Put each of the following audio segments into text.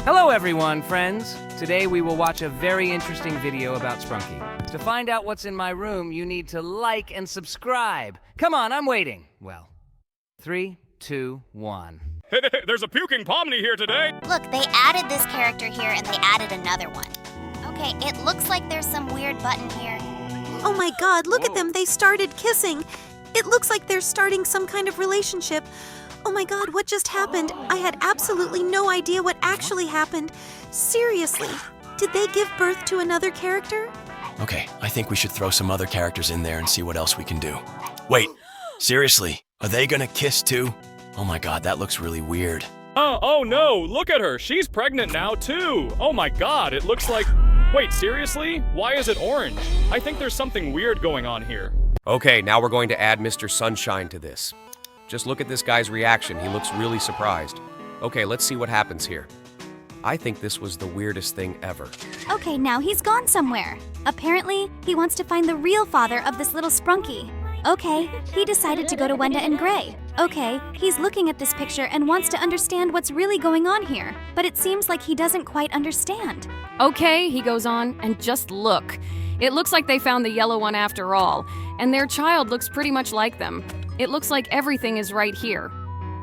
Hello everyone, friends. Today we will watch a very interesting video about Sprunki. To find out what's in my room, you need to like and subscribe. Come on, I'm waiting. Well, 3, 2, 1. There's a puking Pomni here today. Look, they added this character here and they added another one. Okay, it looks like there's some weird button here. Oh my god, look at them, they started kissing. It looks like they're starting some kind of relationship. Oh my god, what just happened? I had absolutely no idea what actually happened. Seriously, did they give birth to another character? Okay, I think we should throw some other characters in there and see what else we can do. Wait, seriously, are they gonna kiss too? Oh my god, that looks really weird. Oh no, look at her. She's pregnant now too. Oh my god, it looks like... Wait, seriously? Why is it orange? I think there's something weird going on here. Okay, now we're going to add Mr. Sunshine to this. Just look at this guy's reaction. He looks really surprised. Okay, let's see what happens here. I think this was the weirdest thing ever. Okay, now he's gone somewhere. Apparently, he wants to find the real father of this little Sprunki. Okay, he decided to go to Wenda and Gray. Okay, he's looking at this picture and wants to understand what's really going on here, but it seems like he doesn't quite understand. Okay, he goes on, and just look. It looks like they found the yellow one after all, and their child looks pretty much like them. It looks like everything is right here.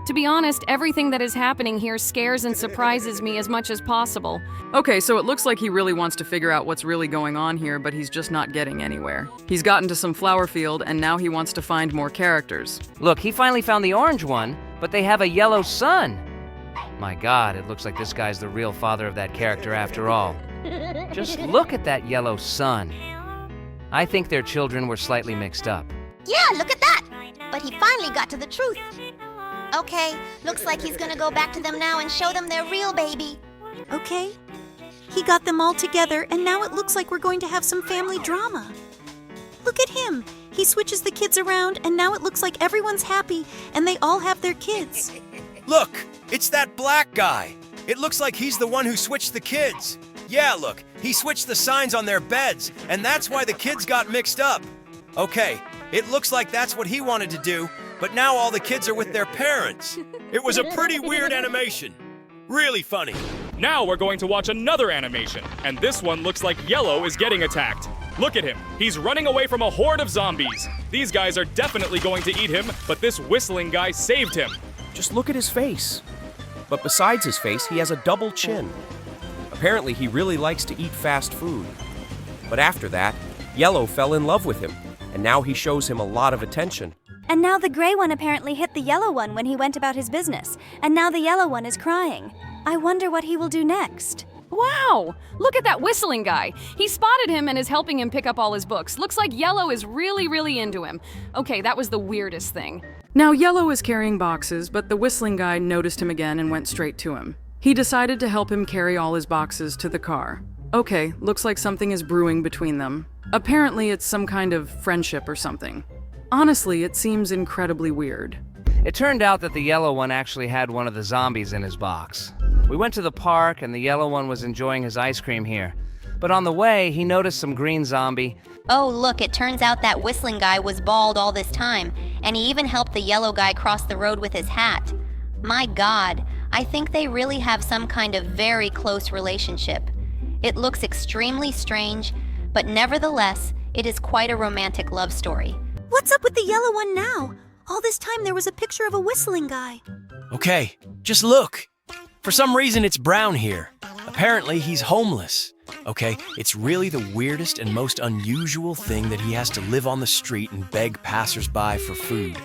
To be honest, everything that is happening here scares and surprises me as much as possible. Okay, so it looks like he really wants to figure out what's really going on here, but he's just not getting anywhere. He's gotten to some flower field, and now he wants to find more characters. Look, he finally found the orange one, but they have a yellow sun. My god, it looks like this guy's the real father of that character after all. Just look at that yellow sun. I think their children were slightly mixed up. Yeah, look at that! But he finally got to the truth. Okay, looks like he's gonna go back to them now and show them their real baby. Okay, he got them all together, and now it looks like we're going to have some family drama. Look at him. He switches the kids around, and now it looks like everyone's happy, and they all have their kids. Look, it's that black guy. It looks like he's the one who switched the kids. Yeah, look, he switched the signs on their beds, and that's why the kids got mixed up. Okay, it looks like that's what he wanted to do, but now all the kids are with their parents. It was a pretty weird animation. Really funny. Now we're going to watch another animation, and this one looks like Yellow is getting attacked. Look at him. He's running away from a horde of zombies. These guys are definitely going to eat him, but this whistling guy saved him. Just look at his face. But besides his face, he has a double chin. Apparently, he really likes to eat fast food. But after that, Yellow fell in love with him, and now he shows him a lot of attention. And now the gray one apparently hit the yellow one when he went about his business, and now the yellow one is crying. I wonder what he will do next. Wow! Look at that whistling guy. He spotted him and is helping him pick up all his books. Looks like Yellow is really into him. Okay, that was the weirdest thing. Now Yellow is carrying boxes, but the whistling guy noticed him again and went straight to him. He decided to help him carry all his boxes to the car. Okay, looks like something is brewing between them. Apparently it's some kind of friendship or something. Honestly, it seems incredibly weird. It turned out that the yellow one actually had one of the zombies in his box. We went to the park and the yellow one was enjoying his ice cream here. But on the way, he noticed some green zombie. Oh, look, it turns out that whistling guy was bald all this time, and he even helped the yellow guy cross the road with his hat. My god, I think they really have some kind of very close relationship. It looks extremely strange, but nevertheless, it is quite a romantic love story. What's up with the yellow one now? All this time there was a picture of a whistling guy. Okay, just look. For some reason, it's brown here. Apparently, he's homeless. Okay, it's really the weirdest and most unusual thing that he has to live on the street and beg passersby for food.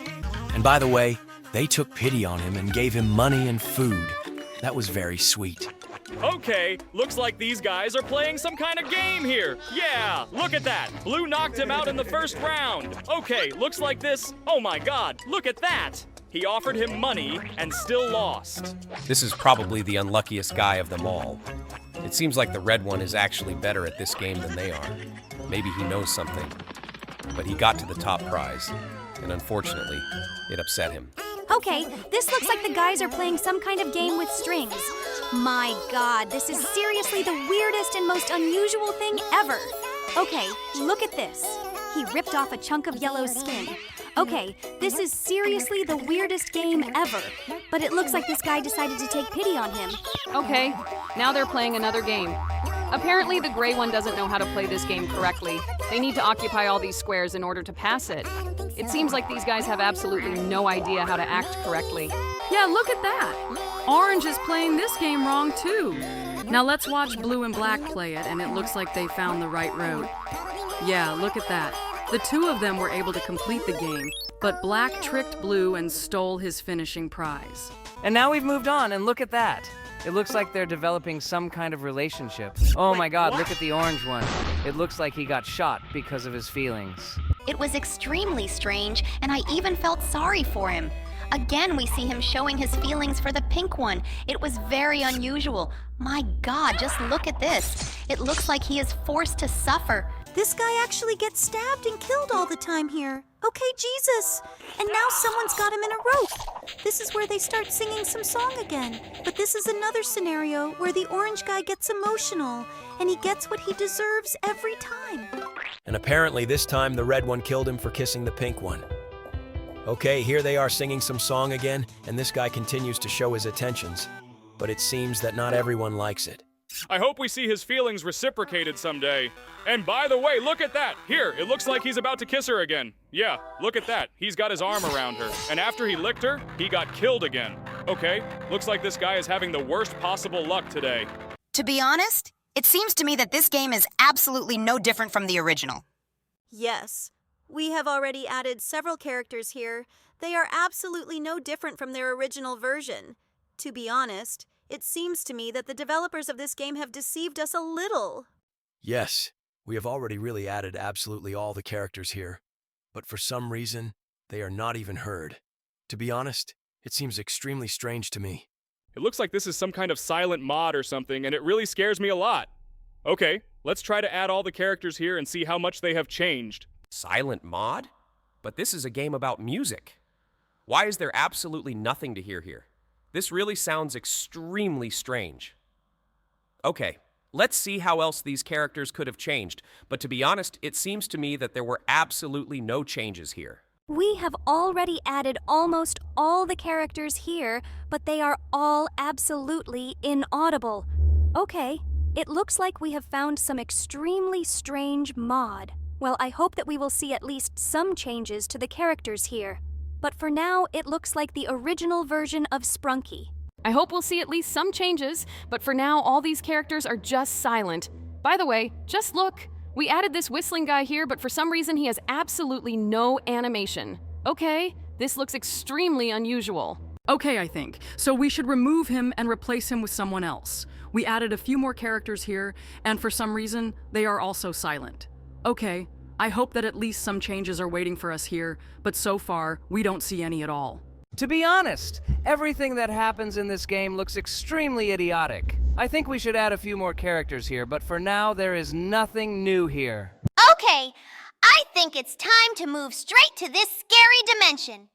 And by the way, they took pity on him and gave him money and food. That was very sweet. Okay, looks like these guys are playing some kind of game here. Yeah, look at that. Blue knocked him out in the first round. Okay, looks like this. Oh my god, look at that. He offered him money and still lost. This is probably the unluckiest guy of them all. It seems like the red one is actually better at this game than they are. Maybe he knows something. But he got to the top prize, and unfortunately, it upset him. Okay, this looks like the guys are playing some kind of game with strings. My god, this is seriously the weirdest and most unusual thing ever. Okay, look at this. He ripped off a chunk of Yellow's skin. Okay, this is seriously the weirdest game ever, but it looks like this guy decided to take pity on him. Okay, now they're playing another game. Apparently the gray one doesn't know how to play this game correctly. They need to occupy all these squares in order to pass it. It seems like these guys have absolutely no idea how to act correctly. Yeah, look at that. Orange is playing this game wrong too. Now let's watch blue and black play it, and it looks like they found the right road. Yeah, look at that. The two of them were able to complete the game, but black tricked blue and stole his finishing prize. And now we've moved on, and look at that. It looks like they're developing some kind of relationship. Oh my god, look at the orange one. It looks like he got shot because of his feelings. It was extremely strange, and I even felt sorry for him. Again, we see him showing his feelings for the pink one. It was very unusual. My god, just look at this. It looks like he is forced to suffer. This guy actually gets stabbed and killed all the time here. Okay, Jesus. And now someone's got him in a rope. This is where they start singing some song again. But this is another scenario where the orange guy gets emotional, and he gets what he deserves every time. And apparently this time the red one killed him for kissing the pink one. Okay, here they are singing some song again, and this guy continues to show his attentions. But it seems that not everyone likes it. I hope we see his feelings reciprocated someday. And by the way, look at that. Here, it looks like he's about to kiss her again. Yeah, look at that. He's got his arm around her. And after he licked her, he got killed again. Okay, looks like this guy is having the worst possible luck today. To be honest, it seems to me that this game is absolutely no different from the original. Yes. We have already added several characters here. They are absolutely no different from their original version. To be honest, it seems to me that the developers of this game have deceived us a little. Yes, we have already really added absolutely all the characters here, but for some reason, they are not even heard. To be honest, it seems extremely strange to me. It looks like this is some kind of silent mod or something, and it really scares me a lot. Okay, let's try to add all the characters here and see how much they have changed. Silent mod? But this is a game about music. Why is there absolutely nothing to hear here? This really sounds extremely strange. Okay, let's see how else these characters could have changed, but to be honest, it seems to me that there were absolutely no changes here. We have already added almost all the characters here, but they are all absolutely inaudible. Okay, it looks like we have found some extremely strange mod. Well, I hope that we will see at least some changes to the characters here. But for now, it looks like the original version of Sprunki. I hope we'll see at least some changes, but for now, all these characters are just silent. By the way, just look. We added this whistling guy here, but for some reason he has absolutely no animation. Okay, this looks extremely unusual. Okay, I think. So we should remove him and replace him with someone else. We added a few more characters here, and for some reason, they are also silent. Okay, I hope that at least some changes are waiting for us here, but so far, we don't see any at all. To be honest, everything that happens in this game looks extremely idiotic. I think we should add a few more characters here, but for now, there is nothing new here. Okay, I think it's time to move straight to this scary dimension.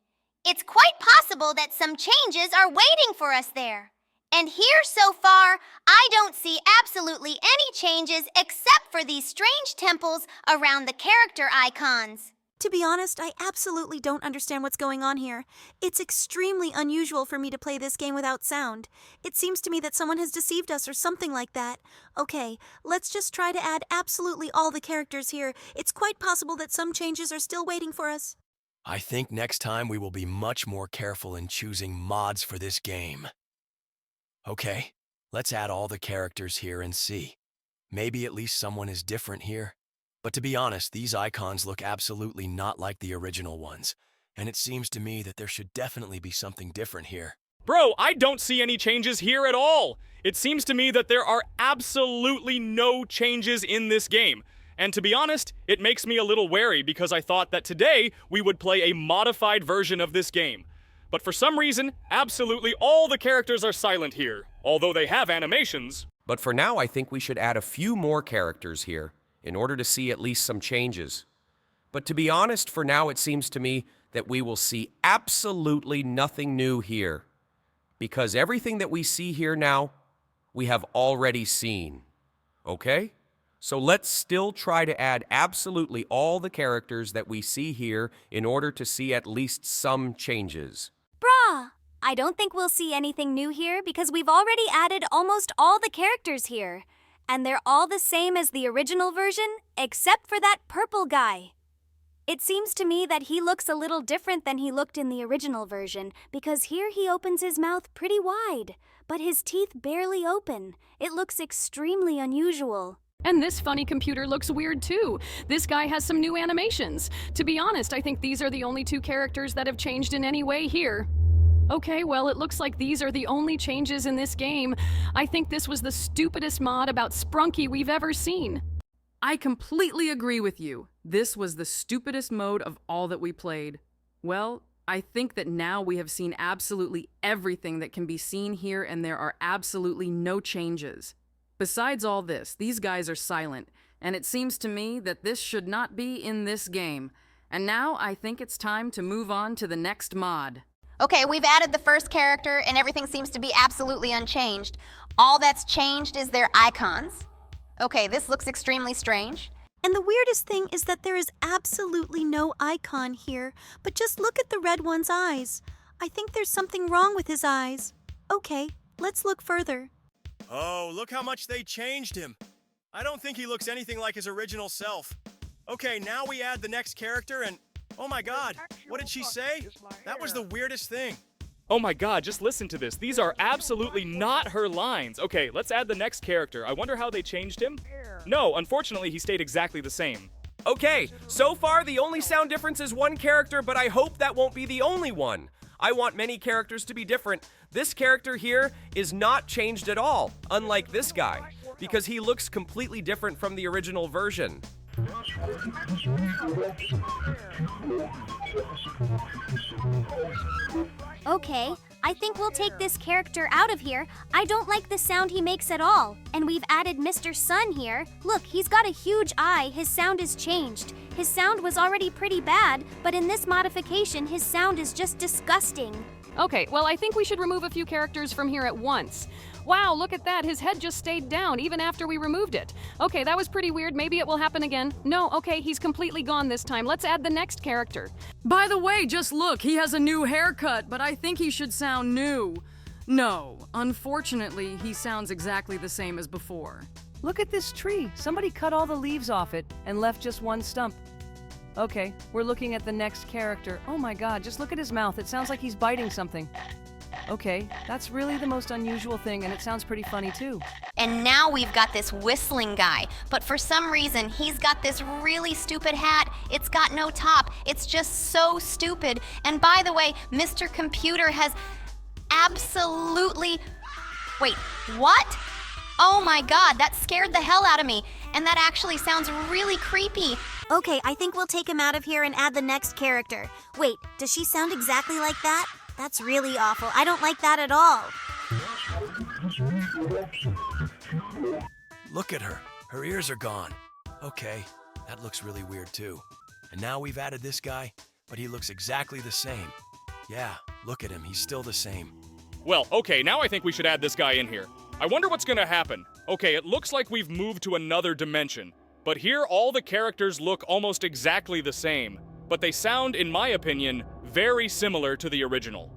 It's quite possible that some changes are waiting for us there. And here so far, I don't see absolutely any changes except for these strange temples around the character icons. To be honest, I absolutely don't understand what's going on here. It's extremely unusual for me to play this game without sound. It seems to me that someone has deceived us or something like that. Okay, let's just try to add absolutely all the characters here. It's quite possible that some changes are still waiting for us. I think next time we will be much more careful in choosing mods for this game. Okay, let's add all the characters here and see. Maybe at least someone is different here. But to be honest, these icons look absolutely not like the original ones, and it seems to me that there should definitely be something different here. Bro, I don't see any changes here at all. It seems to me that there are absolutely no changes in this game. And to be honest, it makes me a little wary because I thought that today we would play a modified version of this game. But for some reason, absolutely all the characters are silent here, although they have animations. But for now, I think we should add a few more characters here in order to see at least some changes. But to be honest, for now it seems to me that we will see absolutely nothing new here. Because everything that we see here now, we have already seen. Okay? So let's still try to add absolutely all the characters that we see here in order to see at least some changes. Brah! I don't think we'll see anything new here because we've already added almost all the characters here. And they're all the same as the original version, except for that purple guy. It seems to me that he looks a little different than he looked in the original version, because here he opens his mouth pretty wide, but his teeth barely open. It looks extremely unusual. And this funny computer looks weird too. This guy has some new animations. To be honest, I think these are the only two characters that have changed in any way here. Okay, well, it looks like these are the only changes in this game. I think this was the stupidest mod about Sprunki we've ever seen. I completely agree with you. This was the stupidest mode of all that we played. Well, I think that now we have seen absolutely everything that can be seen here, and there are absolutely no changes. Besides all this, these guys are silent, and it seems to me that this should not be in this game. And now I think it's time to move on to the next mod. Okay, we've added the first character and everything seems to be absolutely unchanged. All that's changed is their icons. Okay, this looks extremely strange. And the weirdest thing is that there is absolutely no icon here, but just look at the red one's eyes. I think there's something wrong with his eyes. Okay, let's look further. Oh, look how much they changed him. I don't think he looks anything like his original self. Okay, now we add the next character and... Oh my god, what did she say? That was the weirdest thing. Oh my god, just listen to this. These are absolutely not her lines. Okay, let's add the next character. I wonder how they changed him. No, unfortunately, he stayed exactly the same. Okay, so far the only sound difference is one character, but I hope that won't be the only one. I want many characters to be different. This character here is not changed at all, unlike this guy, because he looks completely different from the original version. Okay, I think we'll take this character out of here. I don't like the sound he makes at all. And we've added Mr. Sun here. Look, he's got a huge eye. His sound is changed. His sound was already pretty bad, but in this modification, his sound is just disgusting. Okay, well, I think we should remove a few characters from here at once. Wow, look at that. His head just stayed down even after we removed it. Okay, that was pretty weird. Maybe it will happen again. No, okay, he's completely gone this time. Let's add the next character. By the way, just look, he has a new haircut, but I think he should sound new. No, unfortunately, he sounds exactly the same as before. Look at this tree. Somebody cut all the leaves off it and left just one stump. Okay, we're looking at the next character. Oh my god, just look at his mouth. It sounds like he's biting something. Okay, that's really the most unusual thing, and it sounds pretty funny too. And now we've got this whistling guy, but for some reason, he's got this really stupid hat. It's got no top. It's just so stupid. And by the way, Mr. Computer has absolutely... Wait, what? Oh my god, that scared the hell out of me. And that actually sounds really creepy. Okay, I think we'll take him out of here and add the next character. Wait, does she sound exactly like that? That's really awful. I don't like that at all. Look at her. Her ears are gone. Okay, that looks really weird too. And now we've added this guy, but he looks exactly the same. Yeah, look at him. He's still the same. Well, okay, now I think we should add this guy in here. I wonder what's gonna happen. Okay, it looks like we've moved to another dimension. But here, all the characters look almost exactly the same. But they sound, in my opinion, very similar to the original.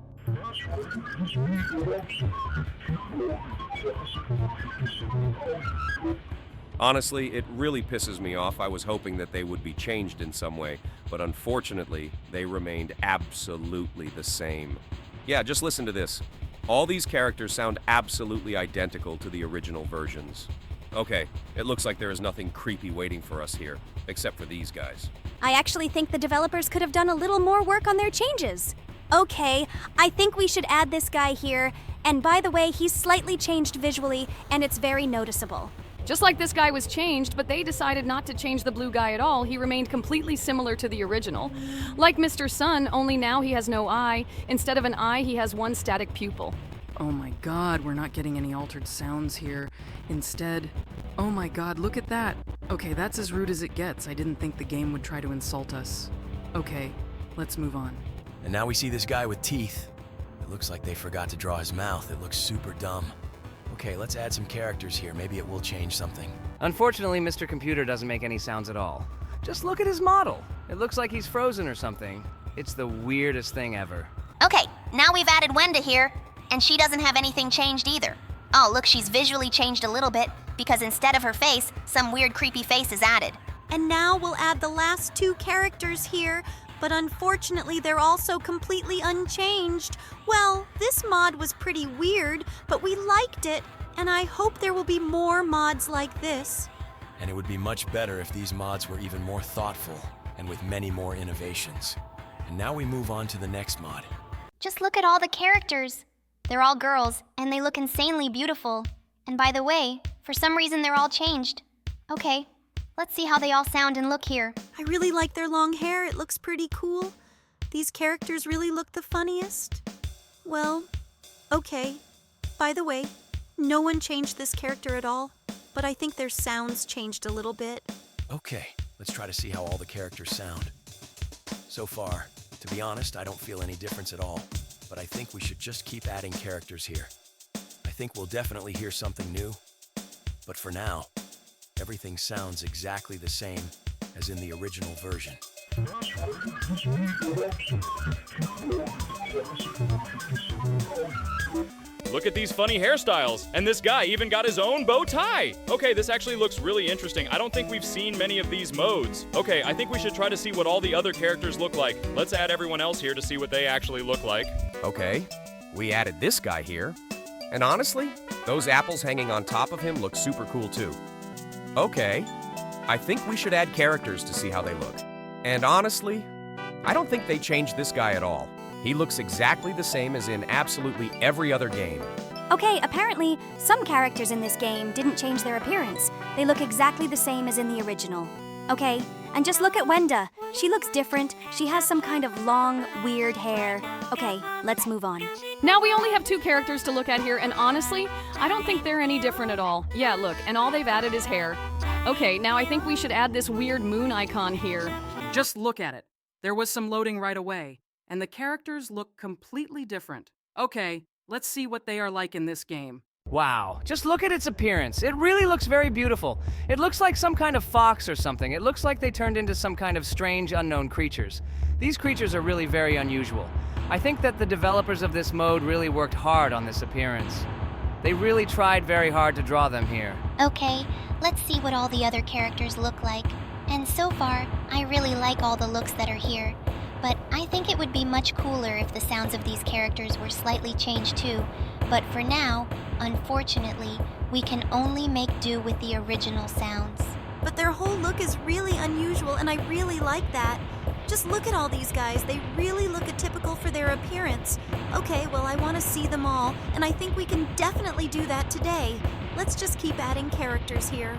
Honestly, it really pisses me off. I was hoping that they would be changed in some way, but unfortunately, they remained absolutely the same. Yeah, just listen to this. All these characters sound absolutely identical to the original versions. Okay, it looks like there is nothing creepy waiting for us here, except for these guys. I actually think the developers could have done a little more work on their changes. Okay, I think we should add this guy here. And by the way, he's slightly changed visually, and it's very noticeable. Just like this guy was changed, but they decided not to change the blue guy at all. He remained completely similar to the original. Like Mr. Sun, only now he has no eye. Instead of an eye, he has one static pupil. Oh my god, we're not getting any altered sounds here. Instead, oh my god, look at that. Okay, that's as rude as it gets. I didn't think the game would try to insult us. Okay, let's move on. And now we see this guy with teeth. It looks like they forgot to draw his mouth. It looks super dumb. Okay, let's add some characters here. Maybe it will change something. Unfortunately, Mr. Computer doesn't make any sounds at all. Just look at his model. It looks like he's frozen or something. It's the weirdest thing ever. Okay, now we've added Wenda here, and she doesn't have anything changed either. Oh, look, she's visually changed a little bit, because instead of her face, some weird creepy face is added. And now we'll add the last two characters here, but unfortunately they're also completely unchanged. Well, this mod was pretty weird, but we liked it, and I hope there will be more mods like this. And it would be much better if these mods were even more thoughtful and with many more innovations. And now we move on to the next mod. Just look at all the characters. They're all girls, and they look insanely beautiful. And by the way, for some reason they're all changed. Okay, let's see how they all sound and look here. I really like their long hair. It looks pretty cool. These characters really look the funniest. Well, okay. By the way, no one changed this character at all, but I think their sounds changed a little bit. Okay, let's try to see how all the characters sound. So far, to be honest, I don't feel any difference at all, but I think we should just keep adding characters here. I think we'll definitely hear something new, but for now, everything sounds exactly the same as in the original version. Look at these funny hairstyles, and this guy even got his own bow tie. Okay, this actually looks really interesting. I don't think we've seen many of these modes. Okay, I think we should try to see what all the other characters look like. Let's add everyone else here to see what they actually look like. Okay, we added this guy here. And honestly, those apples hanging on top of him look super cool too. Okay, I think we should add characters to see how they look. And honestly, I don't think they changed this guy at all. He looks exactly the same as in absolutely every other game. Okay, apparently, some characters in this game didn't change their appearance. They look exactly the same as in the original. Okay, and just look at Wenda. She looks different. She has some kind of long, weird hair. Okay, let's move on. Now we only have two characters to look at here, and honestly, I don't think they're any different at all. Yeah, look, and all they've added is hair. Okay, now I think we should add this weird moon icon here. Just look at it. There was some loading right away, and the characters look completely different. Okay, let's see what they are like in this game. Wow, just look at its appearance. It really looks very beautiful. It looks like some kind of fox or something. It looks like they turned into some kind of strange, unknown creatures. These creatures are really very unusual. I think that the developers of this mode really worked hard on this appearance. They really tried very hard to draw them here. Okay, let's see what all the other characters look like. And so far, I really like all the looks that are here. But I think it would be much cooler if the sounds of these characters were slightly changed too. But for now, unfortunately, we can only make do with the original sounds. But their whole look is really unusual, and I really like that. Just look at all these guys. They really look atypical for their appearance. Okay, well, I want to see them all, and I think we can definitely do that today. Let's just keep adding characters here.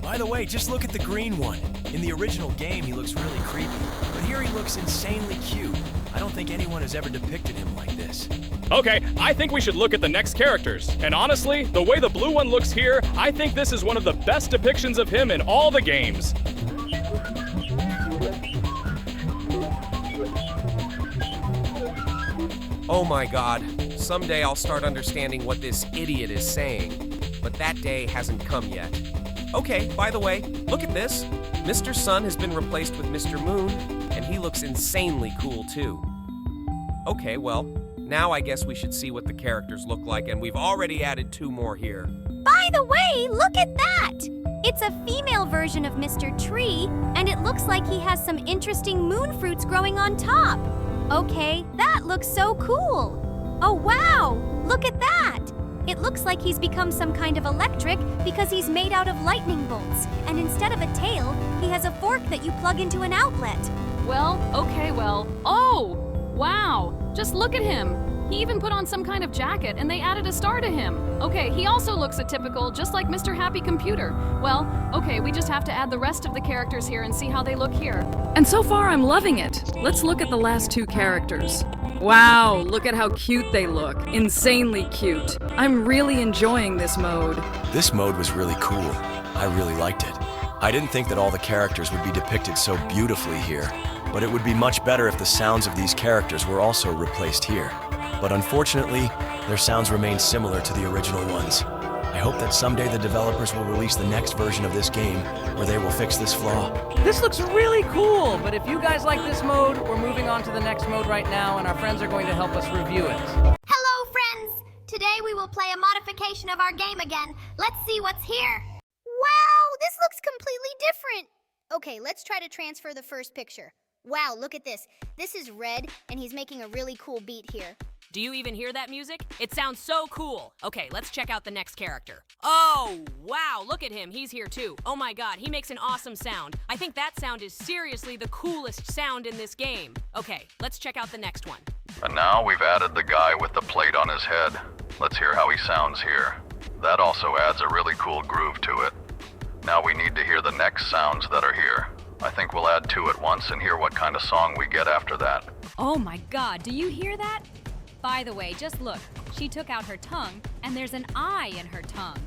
By the way, just look at the green one. In the original game, he looks really creepy, but here he looks insanely cute. I don't think anyone has ever depicted him like this. Okay, I think we should look at the next characters. And honestly, the way the blue one looks here, I think this is one of the best depictions of him in all the games. Oh my god, someday I'll start understanding what this idiot is saying. But that day hasn't come yet. Okay, by the way, look at this. Mr. Sun has been replaced with Mr. Moon, and he looks insanely cool too. Okay, well, now I guess we should see what the characters look like, and we've already added 2 more here. By the way, look at that! It's a female version of Mr. Tree, and it looks like he has some interesting moon fruits growing on top. Okay, that looks so cool. Oh wow, look at that! It looks like he's become some kind of electric because he's made out of lightning bolts, and instead of a tail, he has a fork that you plug into an outlet. Well, okay, well. Oh! Wow! Just look at him! He even put on some kind of jacket and they added a star to him. Okay, he also looks atypical, just like Mr. Happy Computer. Well, okay, we just have to add the rest of the characters here and see how they look here. And so far, I'm loving it. Let's look at the last 2 characters. Wow, look at how cute they look. Insanely cute. I'm really enjoying this mode. This mode was really cool. I really liked it. I didn't think that all the characters would be depicted so beautifully here. but it would be much better if the sounds of these characters were also replaced here. But unfortunately, their sounds remain similar to the original ones. I hope that someday the developers will release the next version of this game where they will fix this flaw. This looks really cool, but if you guys like this mode, we're moving on to the next mode right now, and our friends are going to help us review it. Hello, friends! Today we will play a modification of our game again. Let's see what's here. Wow, this looks completely different. Okay, let's try to transfer the first picture. Wow, look at this. This is Red, and he's making a really cool beat here. Do you even hear that music? It sounds so cool. Okay, let's check out the next character. Oh, wow, look at him. He's here too. Oh my god, he makes an awesome sound. I think that sound is seriously the coolest sound in this game. Okay, let's check out the next one. And now we've added the guy with the plate on his head. Let's hear how he sounds here. That also adds a really cool groove to it. Now we need to hear the next sounds that are here. I think we'll add two at once and hear what kind of song we get after that. Oh my god, do you hear that? By the way, just look. She took out her tongue, and there's an eye in her tongue.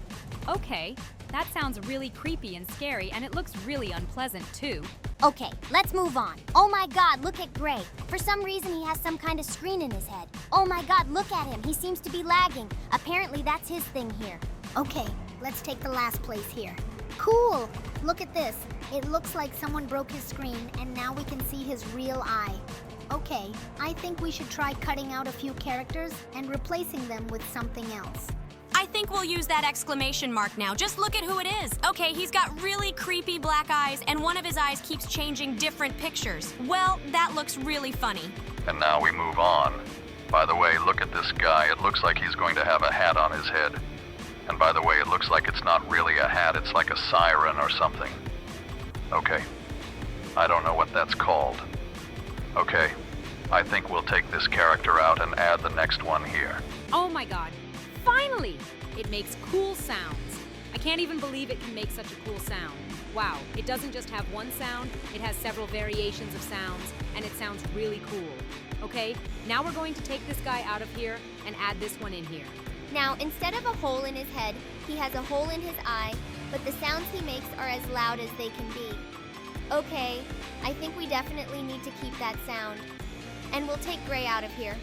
Okay, that sounds really creepy and scary, and it looks really unpleasant too. Okay, let's move on. Oh my god, look at Gray. For some reason he has some kind of screen in his head. Oh my god, look at him. He seems to be lagging. Apparently that's his thing here. Okay, let's take the last place here. Cool! Look at this. It looks like someone broke his screen, and now we can see his real eye. Okay, I think we should try cutting out a few characters and replacing them with something else. I think we'll use that exclamation mark now. Just look at who it is. Okay, he's got really creepy black eyes, and one of his eyes keeps changing different pictures. Well, that looks really funny. And now we move on. By the way, look at this guy. It looks like he's going to have a hat on his head. And by the way, it looks like it's not really a hat, it's like a siren or something. Okay, I don't know what that's called. Okay, I think we'll take this character out and add the next one here. Oh my god, finally! It makes cool sounds. I can't even believe it can make such a cool sound. Wow, it doesn't just have one sound, it has several variations of sounds, and it sounds really cool. Okay, now we're going to take this guy out of here and add this one in here. Now, instead of a hole in his head, he has a hole in his eye, but the sounds he makes are as loud as they can be. Okay, I think we definitely need to keep that sound. And we'll take Gray out of here.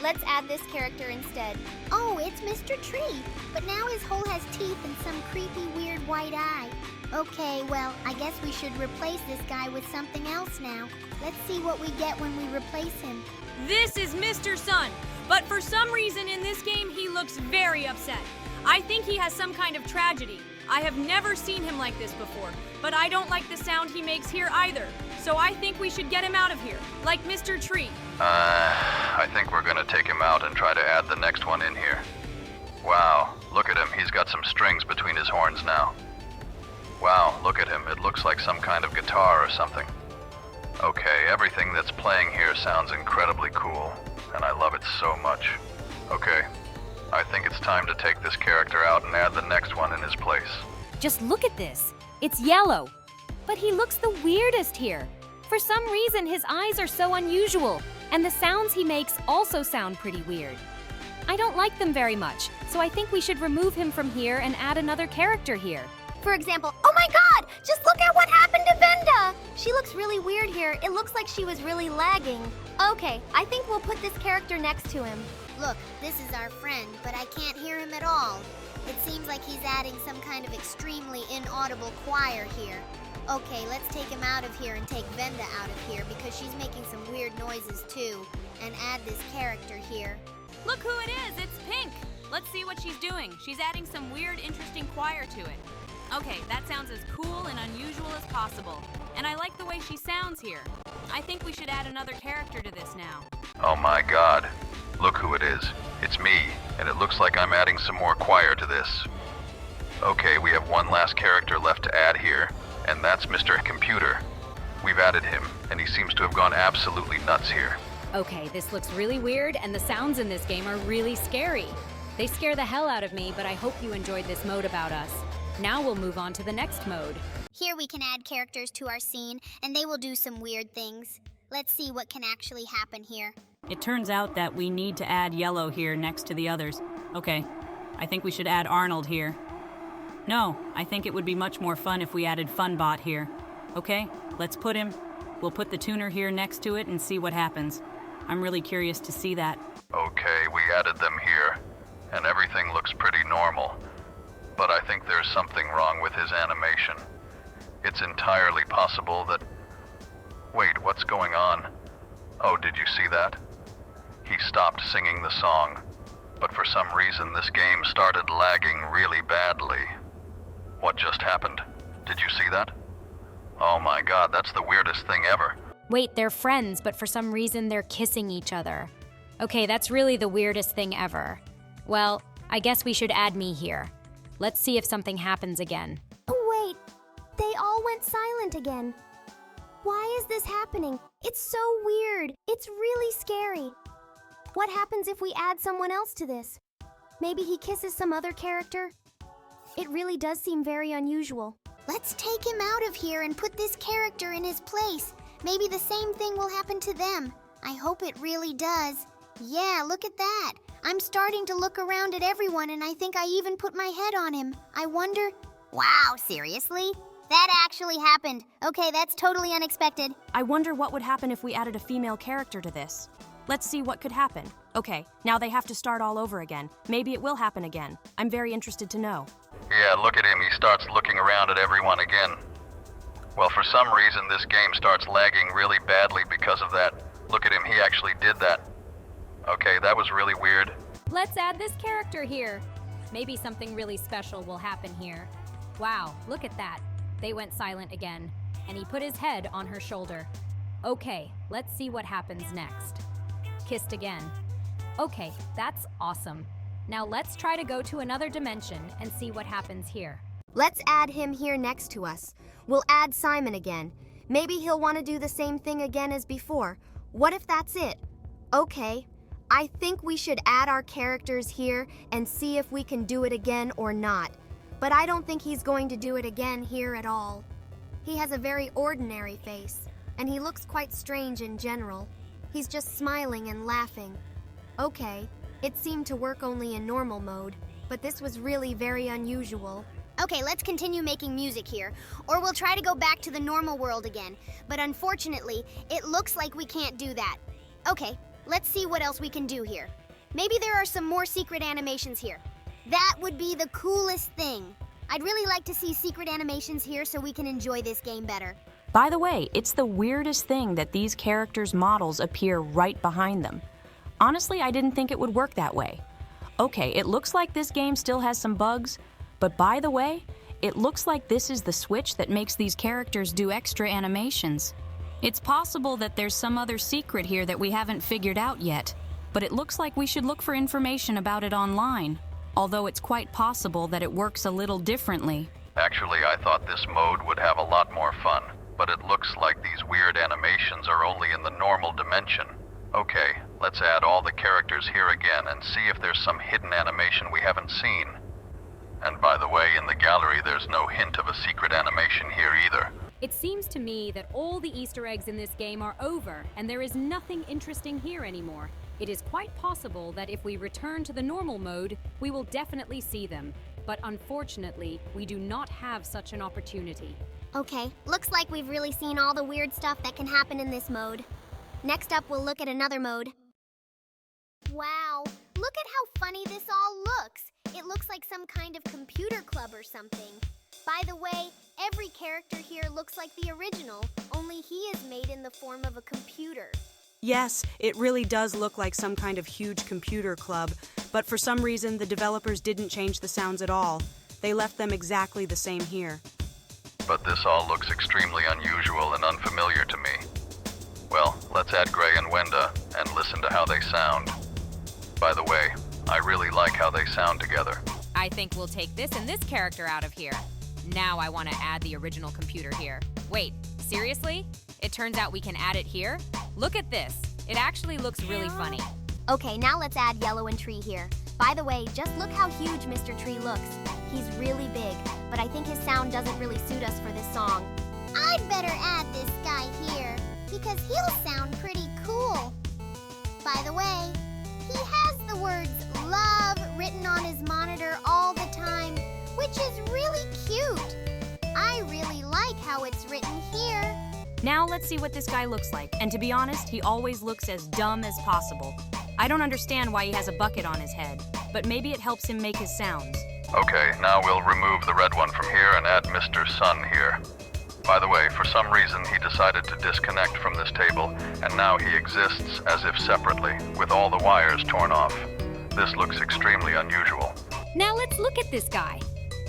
Let's add this character instead. Oh, it's Mr. Tree, but now his hole has teeth and some creepy, weird white eye. Okay, well, I guess we should replace this guy with something else now. Let's see what we get when we replace him. This is Mr. Sun, but for some reason in this game he looks very upset. I think he has some kind of tragedy. I have never seen him like this before, but I don't like the sound he makes here either. So I think we should get him out of here, like Mr. Tree. I think we're gonna take him out and try to add the next one in here. Wow, look at him. He's got some strings between his horns now. Wow, look at him. It looks like some kind of guitar or something. Okay, everything that's playing here sounds incredibly cool, and I love it so much. Okay, I think it's time to take this character out and add the next one in his place. Just look at this. It's yellow. But he looks the weirdest here. For some reason, his eyes are so unusual, and the sounds he makes also sound pretty weird. I don't like them very much, so I think we should remove him from here and add another character here. For example, oh my god! Just look at what happened to Venda! She looks really weird here. It looks like she was really lagging. Okay, I think we'll put this character next to him. Look, this is our friend, but I can't hear him at all. It seems like he's adding some kind of extremely inaudible choir here. Okay, let's take him out of here and take Venda out of here because she's making some weird noises too. And add this character here. Look who it is, it's Pink. Let's see what she's doing. She's adding some weird, interesting choir to it. Okay, that sounds as cool and unusual as possible. And I like the way she sounds here. I think we should add another character to this now. Oh my god, look who it is. It's me, and it looks like I'm adding some more choir to this. Okay, we have one last character left to add here, and that's Mr. Computer. We've added him, and he seems to have gone absolutely nuts here. Okay, this looks really weird, and the sounds in this game are really scary. They scare the hell out of me, but I hope you enjoyed this mode about us. Now we'll move on to the next mode. Here we can add characters to our scene, and they will do some weird things. Let's see what can actually happen here. It turns out that we need to add Yellow here next to the others. Okay, I think we should add Arnold here. No, I think it would be much more fun if we added Funbot here. Okay, let's put him We'll put the tuner here next to it and see what happens. I'm really curious to see that. Okay, we added them here, and everything looks pretty normal. But I think there's something wrong with his animation. It's entirely possible that... Wait, what's going on? Oh, did you see that? He stopped singing the song, but for some reason this game started lagging really badly. What just happened? Did you see that? Oh my god, that's the weirdest thing ever. Wait, they're friends, but for some reason they're kissing each other. Okay, that's really the weirdest thing ever. Well, I guess we should add me here. Let's see if something happens again. Wait, they all went silent again. Why is this happening? It's so weird. It's really scary. What happens if we add someone else to this? Maybe he kisses some other character? It really does seem very unusual. Let's take him out of here and put this character in his place. Maybe the same thing will happen to them. I hope it really does. Yeah, look at that. I'm starting to look around at everyone and I think I even put my head on him. I wonder... Wow, seriously? That actually happened. Okay, that's totally unexpected. I wonder what would happen if we added a female character to this. Let's see what could happen. Okay, now they have to start all over again. Maybe it will happen again. I'm very interested to know. Yeah, look at him. He starts looking around at everyone again. Well, for some reason, this game starts lagging really badly because of that. Look at him. He actually did that. Okay, that was really weird. Let's add this character here. Maybe something really special will happen here. Wow, look at that. They went silent again, and he put his head on her shoulder. Okay, let's see what happens next. Kissed again. Okay, that's awesome. Now let's try to go to another dimension and see what happens here. Let's add him here next to us. We'll add Simon again. Maybe he'll want to do the same thing again as before. What if that's it? Okay, I think we should add our characters here and see if we can do it again or not. But I don't think he's going to do it again here at all. He has a very ordinary face, and he looks quite strange in general. He's just smiling and laughing. Okay, it seemed to work only in normal mode, but this was really very unusual. Okay, let's continue making music here, or we'll try to go back to the normal world again. But unfortunately, it looks like we can't do that. Okay, let's see what else we can do here. Maybe there are some more secret animations here. That would be the coolest thing. I'd really like to see secret animations here so we can enjoy this game better. By the way, it's the weirdest thing that these characters' models appear right behind them. Honestly, I didn't think it would work that way. Okay, it looks like this game still has some bugs, but by the way, it looks like this is the switch that makes these characters do extra animations. It's possible that there's some other secret here that we haven't figured out yet, but it looks like we should look for information about it online, although it's quite possible that it works a little differently. Actually, I thought this mode would have a lot more fun, but it looks like these weird animations are only in the normal dimension. Okay, let's add all the characters here again and see if there's some hidden animation we haven't seen. And by the way, in the gallery there's no hint of a secret animation here either. It seems to me that all the Easter eggs in this game are over, and there is nothing interesting here anymore. It is quite possible that if we return to the normal mode, we will definitely see them. But unfortunately, we do not have such an opportunity. Okay, looks like we've really seen all the weird stuff that can happen in this mode. Next up, we'll look at another mode. Wow, look at how funny this all looks. It looks like some kind of computer club or something. By the way, every character here looks like the original, only he is made in the form of a computer. Yes, it really does look like some kind of huge computer club, but for some reason the developers didn't change the sounds at all. They left them exactly the same here. But this all looks extremely unusual and unfamiliar to me. Well, let's add Gray and Wenda and listen to how they sound. By the way, I really like how they sound together. I think we'll take this and this character out of here. Now I want to add the original computer here. Wait, seriously? It turns out we can add it here? Look at this. It actually looks really funny. Okay, now let's add Yellow and Tree here. By the way, just look how huge Mr. Tree looks. He's really big, but I think his sound doesn't really suit us for this song. I'd better add this guy here, because he'll sound pretty cool. By the way, he has the words love written on his monitor all the time, which is really cute. I really like how it's written here. Now let's see what this guy looks like. And to be honest, he always looks as dumb as possible. I don't understand why he has a bucket on his head, but maybe it helps him make his sounds. Okay, now we'll remove the red one from here and add Mr. Sun here. By the way, for some reason he decided to disconnect from this table, and now he exists as if separately, with all the wires torn off. This looks extremely unusual. Now let's look at this guy.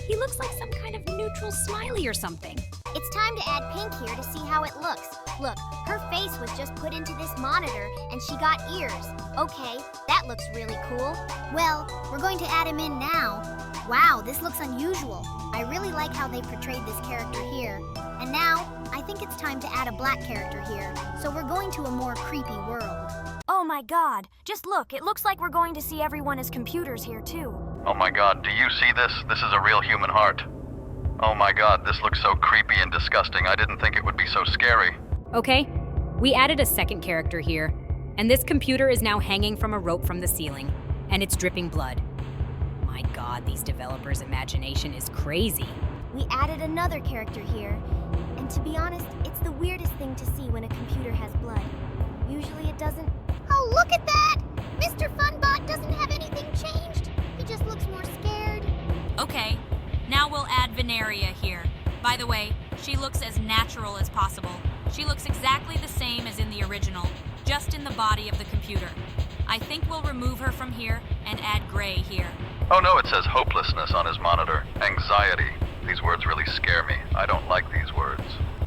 He looks like some kind of neutral smiley or something. It's time to add Pink here to see how it looks. Look, her face was just put into this monitor and she got ears. Okay, that looks really cool. Well, we're going to add him in now. Wow, this looks unusual. I really like how they portrayed this character here. And now, I think it's time to add a black character here. So we're going to a more creepy world. Oh my god, just look, it looks like we're going to see everyone as computers here too. Oh my god, do you see this? This is a real human heart. Oh my god, this looks so creepy and disgusting. I didn't think it would be so scary. Okay, we added a second character here, and this computer is now hanging from a rope from the ceiling, and it's dripping blood. My god, these developers' imagination is crazy. We added another character here, and to be honest, it's the weirdest thing to see when a computer has blood. Usually it doesn't. Oh, look at that! Mr. Funbot doesn't have anything changed. He just looks more scared. Okay, now we'll add Veneria here. By the way, she looks as natural as possible. She looks exactly the same as in the original, just in the body of the computer. I think we'll remove her from here and add Gray here. Oh no, it says hopelessness on his monitor. Anxiety. These words really scare me. I don't like these words.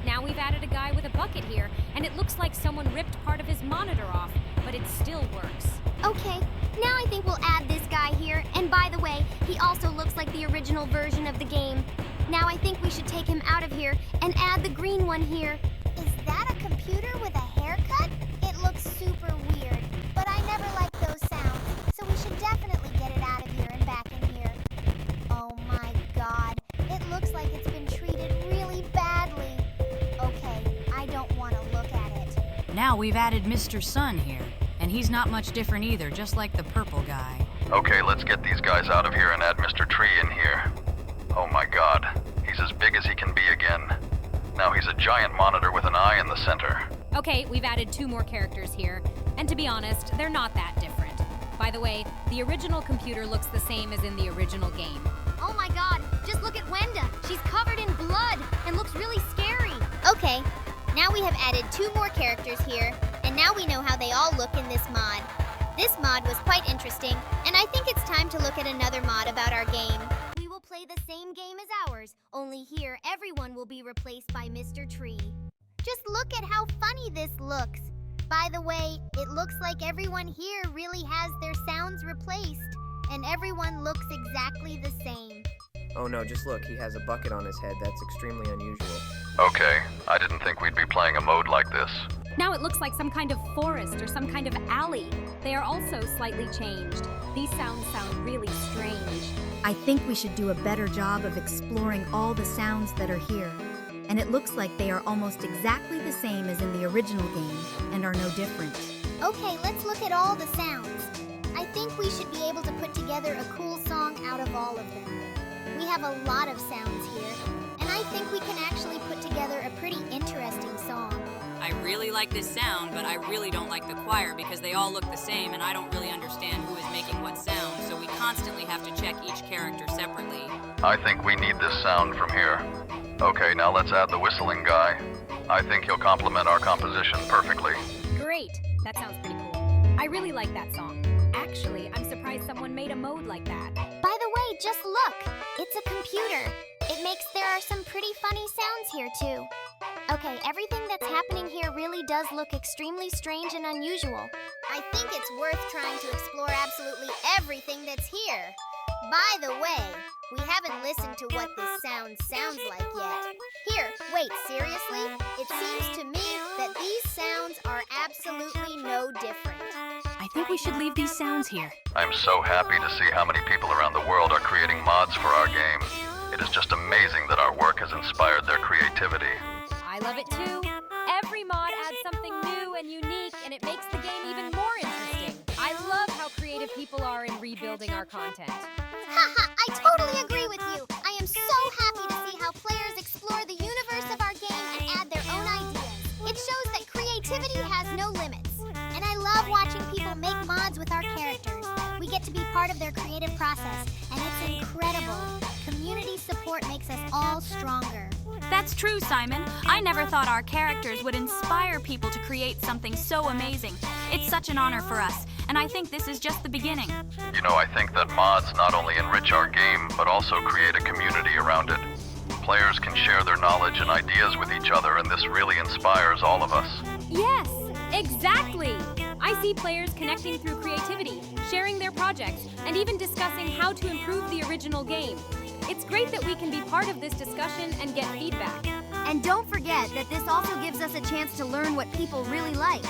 Now we've added a guy with a bucket here, and it looks like someone ripped part of his monitor off, but it still works. Okay, now I think we'll add this guy here, and by the way, he also looks like the original version of the game. Now I think we should take him out of here and add the green one here. Is that a computer with a haircut? It looks super weird, but I never liked those sounds, so we should definitely get it out of here and back in here. Oh my god, it looks like it's been treated really badly. Okay, I don't want to look at it. Now we've added Mr. Sun here, and he's not much different either, just like the purple guy. Okay, let's get these guys out of here and add Mr. Tree in here. Oh my god, he's as big as he can be again. Now he's a giant monitor with an eye in the center. Okay, we've added 2 more characters here, and to be honest, they're not that different. By the way, the original computer looks the same as in the original game. Oh my god, just look at Wenda. She's covered in blood and looks really scary. Okay, now we have added 2 more characters here, and now we know how they all look in this mod. This mod was quite interesting, and I think it's time to look at another mod about our game. We will play the same game as ours, only here everyone will be replaced by Mr. Tree. Just look at how funny this looks. By the way, it looks like everyone here really has their sounds replaced, and everyone looks exactly the same. Oh no, just look, he has a bucket on his head. That's extremely unusual. Okay, I didn't think we'd be playing a mode like this. Now it looks like some kind of forest or some kind of alley. They are also slightly changed. These sounds sound really strange. I think we should do a better job of exploring all the sounds that are here. And it looks like they are almost exactly the same as in the original game and are no different. Okay, let's look at all the sounds. I think we should be able to put together a cool song out of all of them. We have a lot of sounds here, and I think we can actually put together a pretty interesting song. I really like this sound, but I really don't like the choir because they all look the same and I don't really understand who is making what sound, so we constantly have to check each character separately. I think we need this sound from here. Okay, now let's add the whistling guy. I think he'll complement our composition perfectly. Great, that sounds pretty cool. I really like that song. Actually, I'm surprised someone made a mode like that. By the way, just look. It's a computer. There are some pretty funny sounds here too. Okay, everything that's happening here really does look extremely strange and unusual. I think it's worth trying to explore absolutely everything that's here. By the way, we haven't listened to what this sound sounds like yet. Here, wait, seriously? It seems to me that these sounds are absolutely no different. I think we should leave these sounds here. I'm so happy to see how many people around the world are creating mods for our game. It is just amazing that our work has inspired their creativity. I love it too. Every mod adds something new and unique, and it makes the game even more interesting. I love how creative people are in rebuilding our content. Haha, I totally agree with you. I am so happy to see how players explore the universe of our game and add their own ideas. our characters. We get to be part of their creative process, and it's incredible. Community support makes us all stronger. That's true, Simon. I never thought our characters would inspire people to create something so amazing. It's such an honor for us, and I think this is just the beginning. You know, I think that mods not only enrich our game, but also create a community around it. Players can share their knowledge and ideas with each other, and this really inspires all of us. Yes, exactly! I see players connecting through creativity, sharing their projects, and even discussing how to improve the original game. It's great that we can be part of this discussion and get feedback. And don't forget that this also gives us a chance to learn what people really like.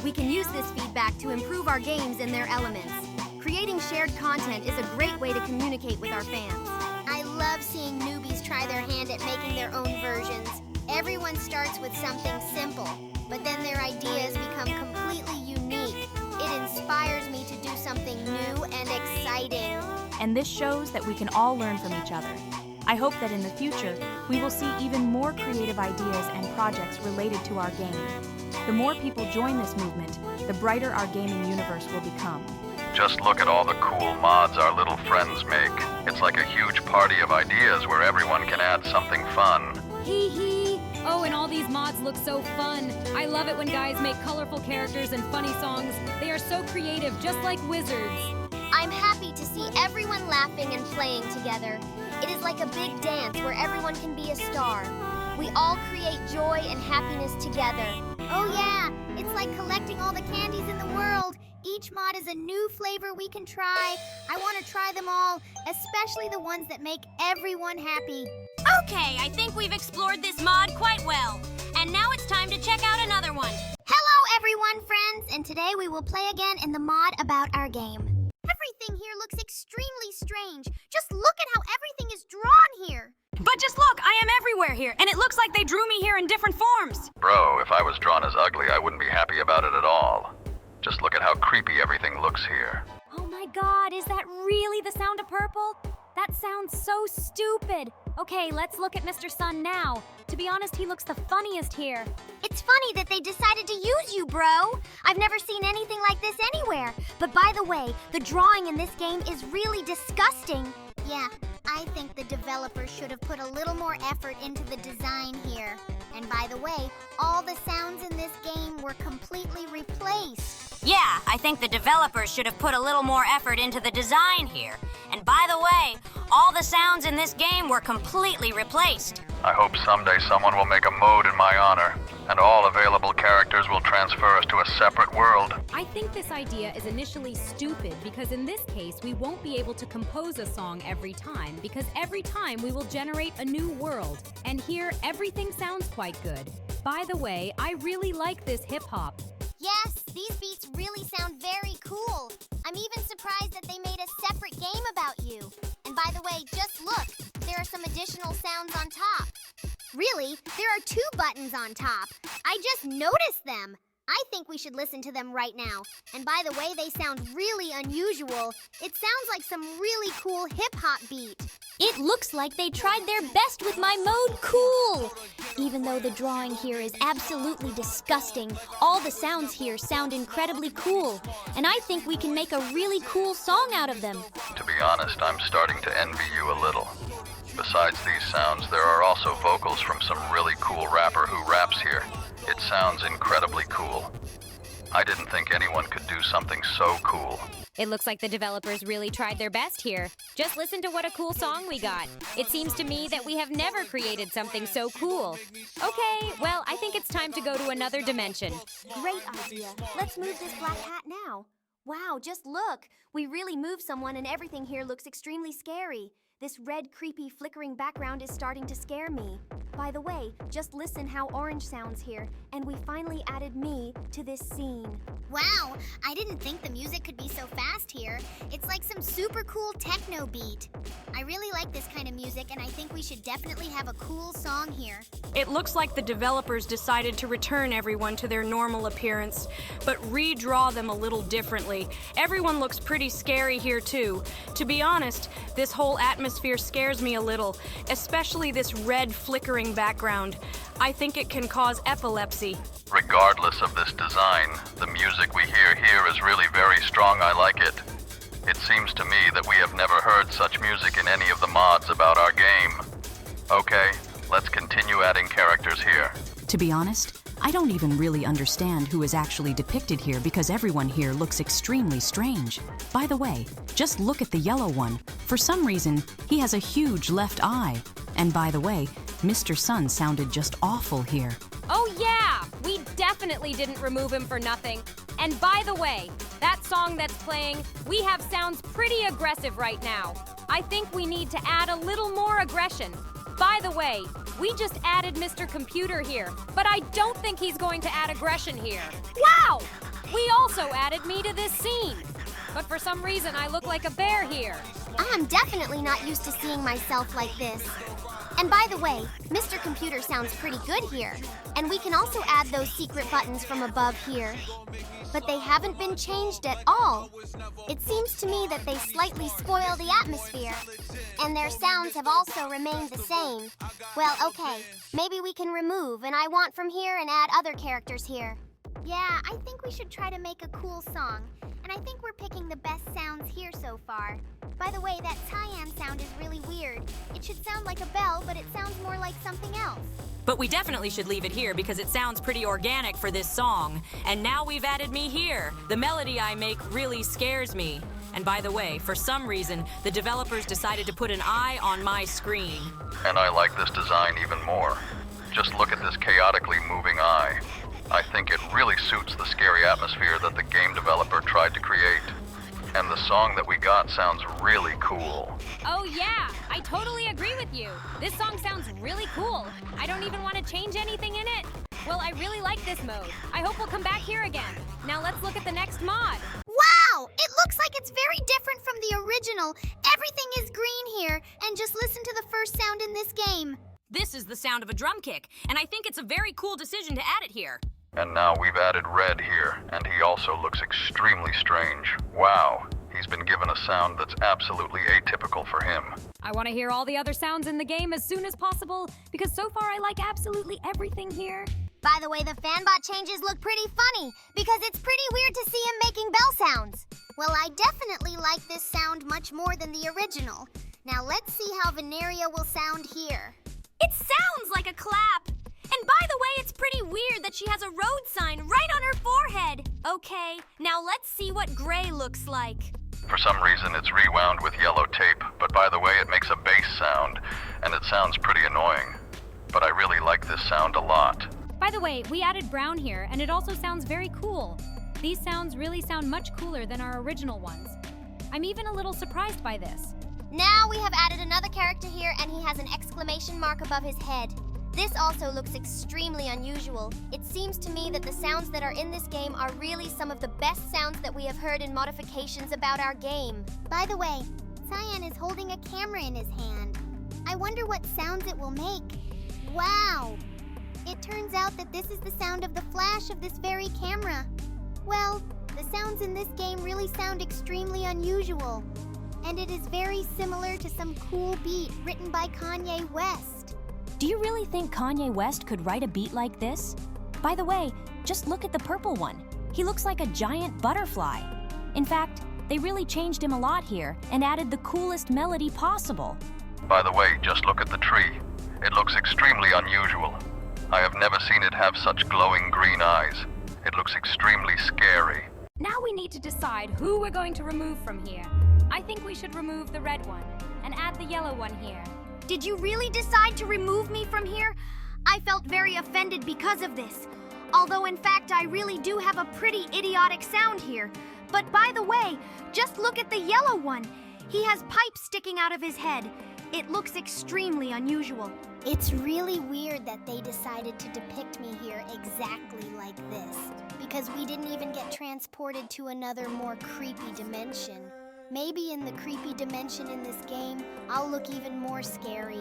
We can use this feedback to improve our games in their elements. Creating shared content is a great way to communicate with our fans. I love seeing newbies try their hand at making their own versions. Everyone starts with something simple, but then their ideas become completely unique. It inspires me to do something new and exciting. And this shows that we can all learn from each other. I hope that in the future, we will see even more creative ideas and projects related to our game. The more people join this movement, the brighter our gaming universe will become. Just look at all the cool mods our little friends make. It's like a huge party of ideas where everyone can add something fun. Hee hee! Oh, and all these mods look so fun. I love it when guys make colorful characters and funny songs. They are so creative, just like wizards. I'm happy to see everyone laughing and playing together. It is like a big dance where everyone can be a star. We all create joy and happiness together. Oh yeah, it's like collecting all the candies in the world. Each mod is a new flavor we can try. I want to try them all, especially the ones that make everyone happy. Okay, I think we've explored this mod quite well. And now it's time to check out another one. Hello everyone, friends, and today we will play again in the mod about our game. Everything here looks extremely strange. Just look at how everything is drawn here. But just look, I am everywhere here, and it looks like they drew me here in different forms. Bro, if I was drawn as ugly, I wouldn't be happy about it at all. Just look at how creepy everything looks here. Oh my god, is that really the sound of purple? That sounds so stupid. Okay, let's look at Mr. Sun now. To be honest, he looks the funniest here. It's funny that they decided to use you, bro. I've never seen anything like this anywhere. But by the way, the drawing in this game is really disgusting. Yeah, I think the developers should have put a little more effort into the design here. And by the way, all the sounds in this game were completely replaced. Yeah, I think the developers should have put a little more effort into the design here. And by the way, all the sounds in this game were completely replaced. I hope someday someone will make a mode in my honor, and all available characters will transfer us to a separate world. I think this idea is initially stupid because in this case, we won't be able to compose a song every time because every time we will generate a new world. And here, everything sounds quite good. By the way, I really like this hip-hop. Yes, these beats really sound very cool. I'm even surprised that they made a separate game about you. And by the way, just look, there are some additional sounds on top. Really, there are 2 buttons on top. I just noticed them. I think we should listen to them right now. And by the way, they sound really unusual. It sounds like some really cool hip-hop beat. It looks like they tried their best with my mode cool. Even though the drawing here is absolutely disgusting, all the sounds here sound incredibly cool. And I think we can make a really cool song out of them. To be honest, I'm starting to envy you a little. Besides these sounds, there are also vocals from some really cool rapper who raps here. It sounds incredibly cool. I didn't think anyone could do something so cool. It looks like the developers really tried their best here. Just listen to what a cool song we got. It seems to me that we have never created something so cool. Okay, well, I think it's time to go to another dimension. Great idea. Let's move this black hat now. Wow, just look. We really moved someone and everything here looks extremely scary. This red, creepy, flickering background is starting to scare me. By the way, just listen how orange sounds here, and we finally added me to this scene. Wow, I didn't think the music could be so fast here. It's like some super cool techno beat. I really like this kind of music, and I think we should definitely have a cool song here. It looks like the developers decided to return everyone to their normal appearance, but redraw them a little differently. Everyone looks pretty scary here too. To be honest, this whole atmosphere scares me a little, especially this red flickering background. I think it can cause epilepsy Casey. Regardless of this design, the music we hear here is really very strong. I like it. It seems to me that we have never heard such music in any of the mods about our game. Okay, let's continue adding characters here. To be honest, I don't even really understand who is actually depicted here because everyone here looks extremely strange. By the way, just look at the yellow one. For some reason, he has a huge left eye. And by the way, Mr. Sun sounded just awful here. Oh yeah! We definitely didn't remove him for nothing. And by the way, that song that's playing, we have sounds pretty aggressive right now. I think we need to add a little more aggression. By the way, we just added Mr. Computer here, but I don't think he's going to add aggression here. Wow! We also added me to this scene. But for some reason, I look like a bear here. I'm definitely not used to seeing myself like this. And by the way, Mr. Computer sounds pretty good here. And we can also add those secret buttons from above here. But they haven't been changed at all. It seems to me that they slightly spoil the atmosphere. And their sounds have also remained the same. Well, okay, maybe we can remove and I want from here and add other characters here. Yeah, I think we should try to make a cool song. And I think we're picking the best sounds here so far. By the way, that Cyan sound is really weird. It should sound like a bell, but it sounds more like something else. But we definitely should leave it here because it sounds pretty organic for this song. And now we've added me here. The melody I make really scares me. And by the way, for some reason, the developers decided to put an eye on my screen. And I like this design even more. Just look at this chaotically moving eye. I think it really suits the scary atmosphere that the game developer tried to create. And the song that we got sounds really cool. Oh yeah, I totally agree with you. This song sounds really cool. I don't even want to change anything in it. Well, I really like this mode. I hope we'll come back here again. Now let's look at the next mod. Wow! It looks like it's very different from the original. Everything is green here, and just listen to the first sound in this game. This is the sound of a drum kick, and I think it's a very cool decision to add it here. And now we've added Red here, and he also looks extremely strange. Wow, he's been given a sound that's absolutely atypical for him. I want to hear all the other sounds in the game as soon as possible, because so far I like absolutely everything here. By the way, the fanbot changes look pretty funny, because it's pretty weird to see him making bell sounds. Well, I definitely like this sound much more than the original. Now let's see how Veneria will sound here. It sounds like a clap! And by the way, it's pretty weird that she has a road sign right on her forehead. Okay, now let's see what gray looks like. For some reason, it's rewound with yellow tape, but by the way, it makes a bass sound, and it sounds pretty annoying. But I really like this sound a lot. By the way, we added brown here, and it also sounds very cool. These sounds really sound much cooler than our original ones. I'm even a little surprised by this. Now we have added another character here, and he has an exclamation mark above his head. This also looks extremely unusual. It seems to me that the sounds that are in this game are really some of the best sounds that we have heard in modifications about our game. By the way, Cyan is holding a camera in his hand. I wonder what sounds it will make. Wow! It turns out that this is the sound of the flash of this very camera. Well, the sounds in this game really sound extremely unusual. And it is very similar to some cool beat written by Kanye West. Do you really think Kanye West could write a beat like this? By the way, just look at the purple one. He looks like a giant butterfly. In fact, they really changed him a lot here and added the coolest melody possible. By the way, just look at the tree. It looks extremely unusual. I have never seen it have such glowing green eyes. It looks extremely scary. Now we need to decide who we're going to remove from here. I think we should remove the red one and add the yellow one here. Did you really decide to remove me from here? I felt very offended because of this. Although in fact I really do have a pretty idiotic sound here. But by the way, just look at the yellow one. He has pipes sticking out of his head. It looks extremely unusual. It's really weird that they decided to depict me here exactly like this. Because we didn't even get transported to another more creepy dimension. Maybe in the creepy dimension in this game, I'll look even more scary.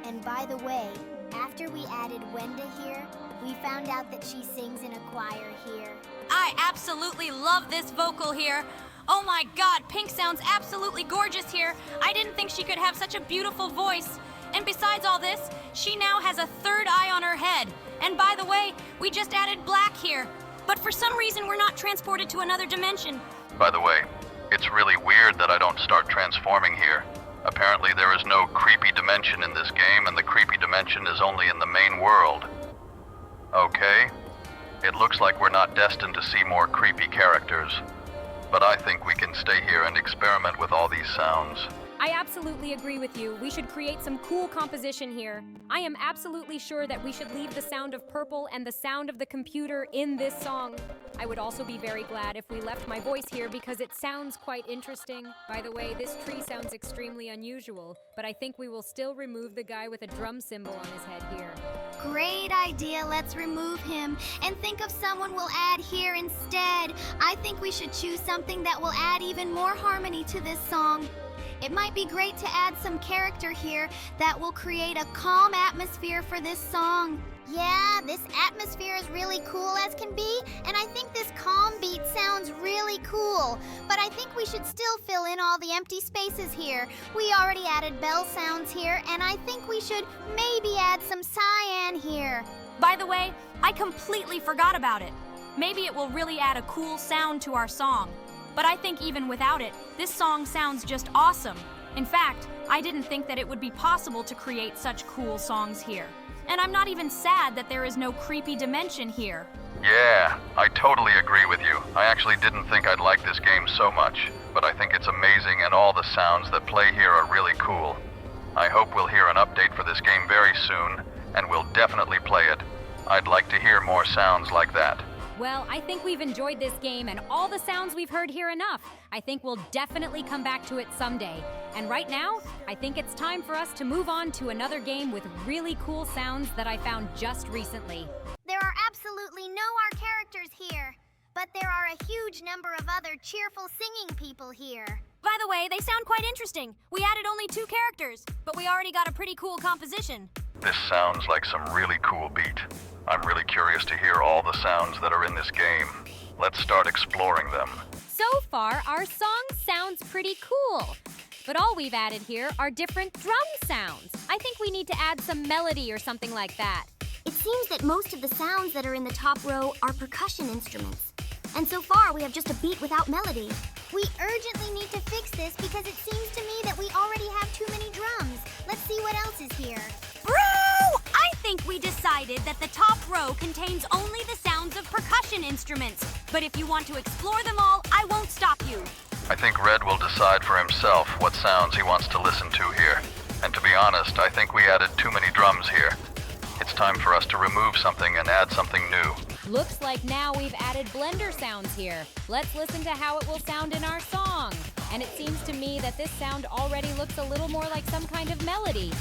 And by the way, after we added Wenda here, we found out that she sings in a choir here. I absolutely love this vocal here. Oh my god, Pink sounds absolutely gorgeous here. I didn't think she could have such a beautiful voice. And besides all this, she now has a third eye on her head. And by the way, we just added black here. But for some reason, we're not transported to another dimension. By the way, it's really weird that I don't start transforming here. Apparently there is no creepy dimension in this game, and the creepy dimension is only in the main world. Okay, it looks like we're not destined to see more creepy characters, but I think we can stay here and experiment with all these sounds. I absolutely agree with you. We should create some cool composition here. I am absolutely sure that we should leave the sound of purple and the sound of the computer in this song. I would also be very glad if we left my voice here because it sounds quite interesting. By the way, this tree sounds extremely unusual, but I think we will still remove the guy with a drum cymbal on his head here. Great idea, let's remove him and think of someone we'll add here instead. I think we should choose something that will add even more harmony to this song. It might be great to add some character here that will create a calm atmosphere for this song. Yeah, this atmosphere is really cool as can be, and I think this calm beat sounds really cool. But I think we should still fill in all the empty spaces here. We already added bell sounds here, and I think we should maybe add some cyan here. By the way, I completely forgot about it. Maybe it will really add a cool sound to our song. But I think even without it, this song sounds just awesome. In fact, I didn't think that it would be possible to create such cool songs here. And I'm not even sad that there is no creepy dimension here. Yeah, I totally agree with you. I actually didn't think I'd like this game so much, but I think it's amazing and all the sounds that play here are really cool. I hope we'll hear an update for this game very soon, and we'll definitely play it. I'd like to hear more sounds like that. Well, I think we've enjoyed this game and all the sounds we've heard here enough. I think we'll definitely come back to it someday. And right now, I think it's time for us to move on to another game with really cool sounds that I found just recently. There are absolutely no our characters here, but there are a huge number of other cheerful singing people here. By the way, they sound quite interesting. We added only 2 characters, but we already got a pretty cool composition. This sounds like some really cool beat. I'm really curious to hear all the sounds that are in this game. Let's start exploring them. So far, our song sounds pretty cool. But all we've added here are different drum sounds. I think we need to add some melody or something like that. It seems that most of the sounds that are in the top row are percussion instruments. And so far, we have just a beat without melody. We urgently need to fix this because it seems to me that we already have too many drums. Let's see what else is here. Brew! I think we decided that the top row contains only the sounds of percussion instruments. But if you want to explore them all, I won't stop you. I think Red will decide for himself what sounds he wants to listen to here. And to be honest, I think we added too many drums here. It's time for us to remove something and add something new. Looks like now we've added blender sounds here. Let's listen to how it will sound in our song. And it seems to me that this sound already looks a little more like some kind of melody.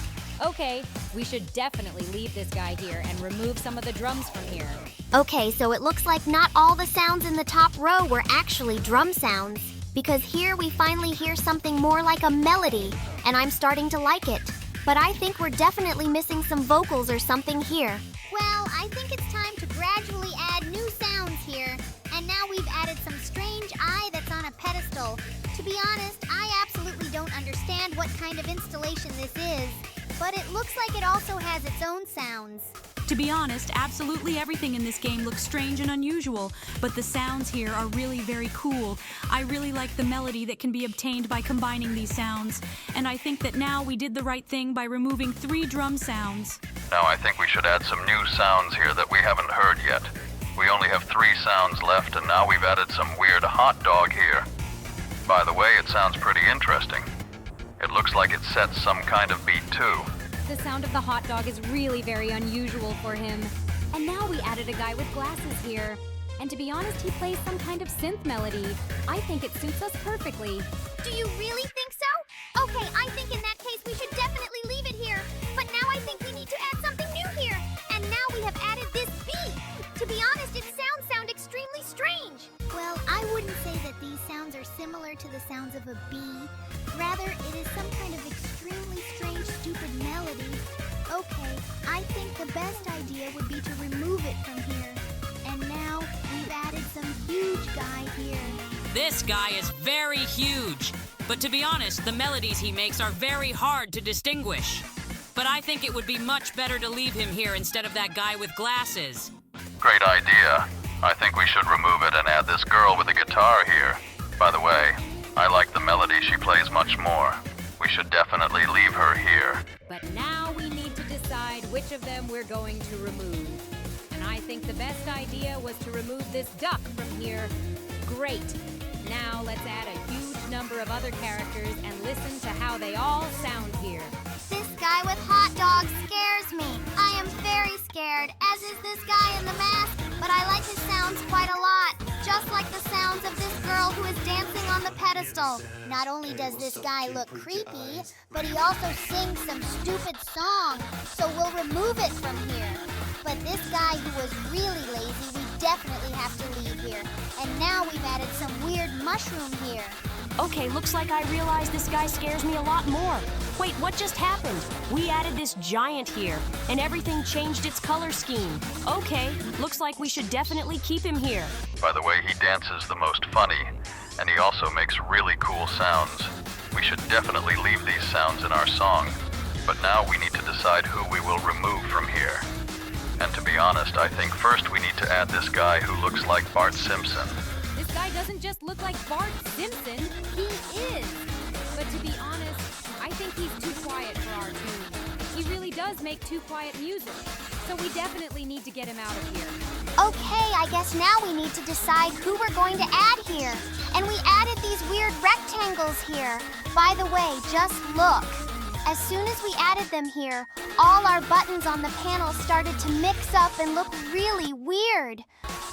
Okay, we should definitely leave this guy here and remove some of the drums from here. Okay, so it looks like not all the sounds in the top row were actually drum sounds. Because here we finally hear something more like a melody, and I'm starting to like it. But I think we're definitely missing some vocals or something here. Well, I think it's time to gradually add new sounds here. And now we've added some strange eye that's on a pedestal. To be honest, I absolutely don't understand what kind of installation this is. But it looks like it also has its own sounds. To be honest, absolutely everything in this game looks strange and unusual, but the sounds here are really very cool. I really like the melody that can be obtained by combining these sounds, and I think that now we did the right thing by removing 3 drum sounds. Now I think we should add some new sounds here that we haven't heard yet. We only have 3 sounds left, and now we've added some weird hot dog here. By the way, it sounds pretty interesting. It looks like it sets some kind of beat too. The sound of the hot dog is really very unusual for him. And now we added a guy with glasses here. And to be honest, he plays some kind of synth melody. I think it suits us perfectly. Do you really think so? Okay, I think in that case we should definitely leave it here. But now I think we need to add something new here. And now we have added this beat. To be honest, its sounds sound extremely strange. Well, I wouldn't say that these sounds are similar to the sounds of a bee. Rather, it is some kind of extremely strange, stupid melody. Okay, I think the best idea would be to remove it from here. And now we've added some huge guy here. This guy is very huge. But to be honest, the melodies he makes are very hard to distinguish. but I think it would be much better to leave him here instead of that guy with glasses. Great idea. I think we should remove it and add this girl with a guitar here. By the way, I like the melody she plays much more. We should definitely leave her here. But now we need to decide which of them we're going to remove. And I think the best idea was to remove this duck from here. Great. Now let's add a huge number of other characters and listen to how they all sound here. This guy with hot dogs scares me. I am very scared, as is this guy in the mask, but I like his sounds quite a lot. Just like the sounds of this girl who is dancing on the pedestal. Not only does this guy look creepy, but he also sings some stupid song, so we'll remove it from here. But this guy who was really lazy, we definitely have to leave here. And now we've added some weird mushroom here. Okay, looks like I realize this guy scares me a lot more. Wait, what just happened? We added this giant here, and everything changed its color scheme. Okay, looks like we should definitely keep him here. By the way, he dances the most funny, and he also makes really cool sounds. We should definitely leave these sounds in our song. But now we need to decide who we will remove from here. And to be honest, I think first we need to add this guy who looks like Bart Simpson. This guy doesn't just look like Bart Simpson, he is. But to be honest, I think he's too quiet for our tune. He really does make too quiet music, so we definitely need to get him out of here. Okay, I guess now we need to decide who we're going to add here. And we added these weird rectangles here. By the way, just look. As soon as we added them here, all our buttons on the panel started to mix up and look really weird.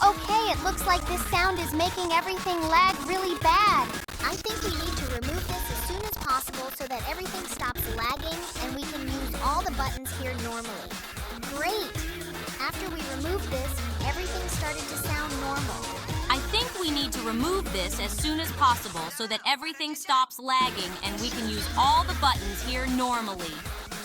Okay, it looks like this sound is making everything lag really bad. I think we need to remove this as soon as possible so that everything stops lagging and we can use all the buttons here normally. Great! After we removed this, everything started to sound normal. I think we need to remove this as soon as possible so that everything stops lagging and we can use all the buttons here normally.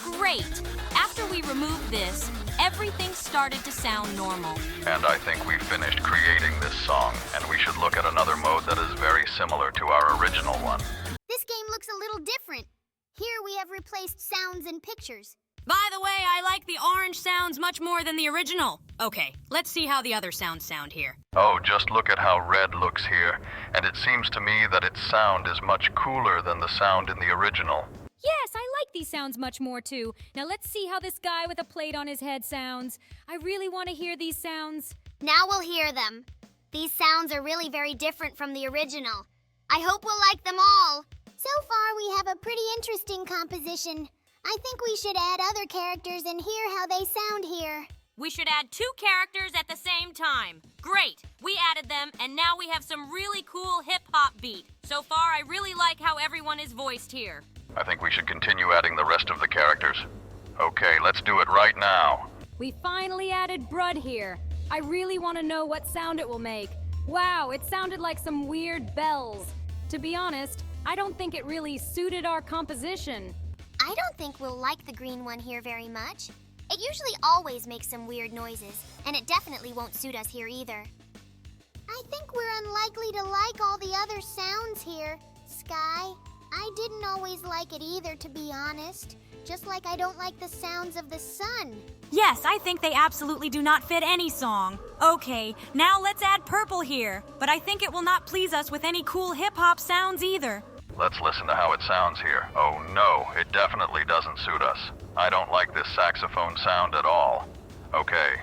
Great! After we removed this, everything started to sound normal. And I think we finished creating this song, and we should look at another mode that is very similar to our original one. This game looks a little different. Here we have replaced sounds and pictures. By the way, I like the orange sounds much more than the original. Okay, let's see how the other sounds sound here. Oh, just look at how red looks here, and it seems to me that its sound is much cooler than the sound in the original. Yes, I like these sounds much more too. Now let's see how this guy with a plate on his head sounds. I really want to hear these sounds. Now we'll hear them. These sounds are really very different from the original. I hope we'll like them all. So far, we have a pretty interesting composition. I think we should add other characters and hear how they sound here. We should add 2 characters at the same time. Great! We added them, and now we have some really cool hip-hop beat. So far, I really like how everyone is voiced here. I think we should continue adding the rest of the characters. Okay, let's do it right now. We finally added Brud here. I really want to know what sound it will make. Wow, it sounded like some weird bells. To be honest, I don't think it really suited our composition. I don't think we'll like the green one here very much. It usually always makes some weird noises, and it definitely won't suit us here either. I think we're unlikely to like all the other sounds here, Sky. I didn't always like it either, to be honest. Just like I don't like the sounds of the sun. Yes, I think they absolutely do not fit any song. Okay, now let's add purple here, but I think it will not please us with any cool hip-hop sounds either. Let's listen to how it sounds here. Oh no, it definitely doesn't suit us. I don't like this saxophone sound at all. Okay,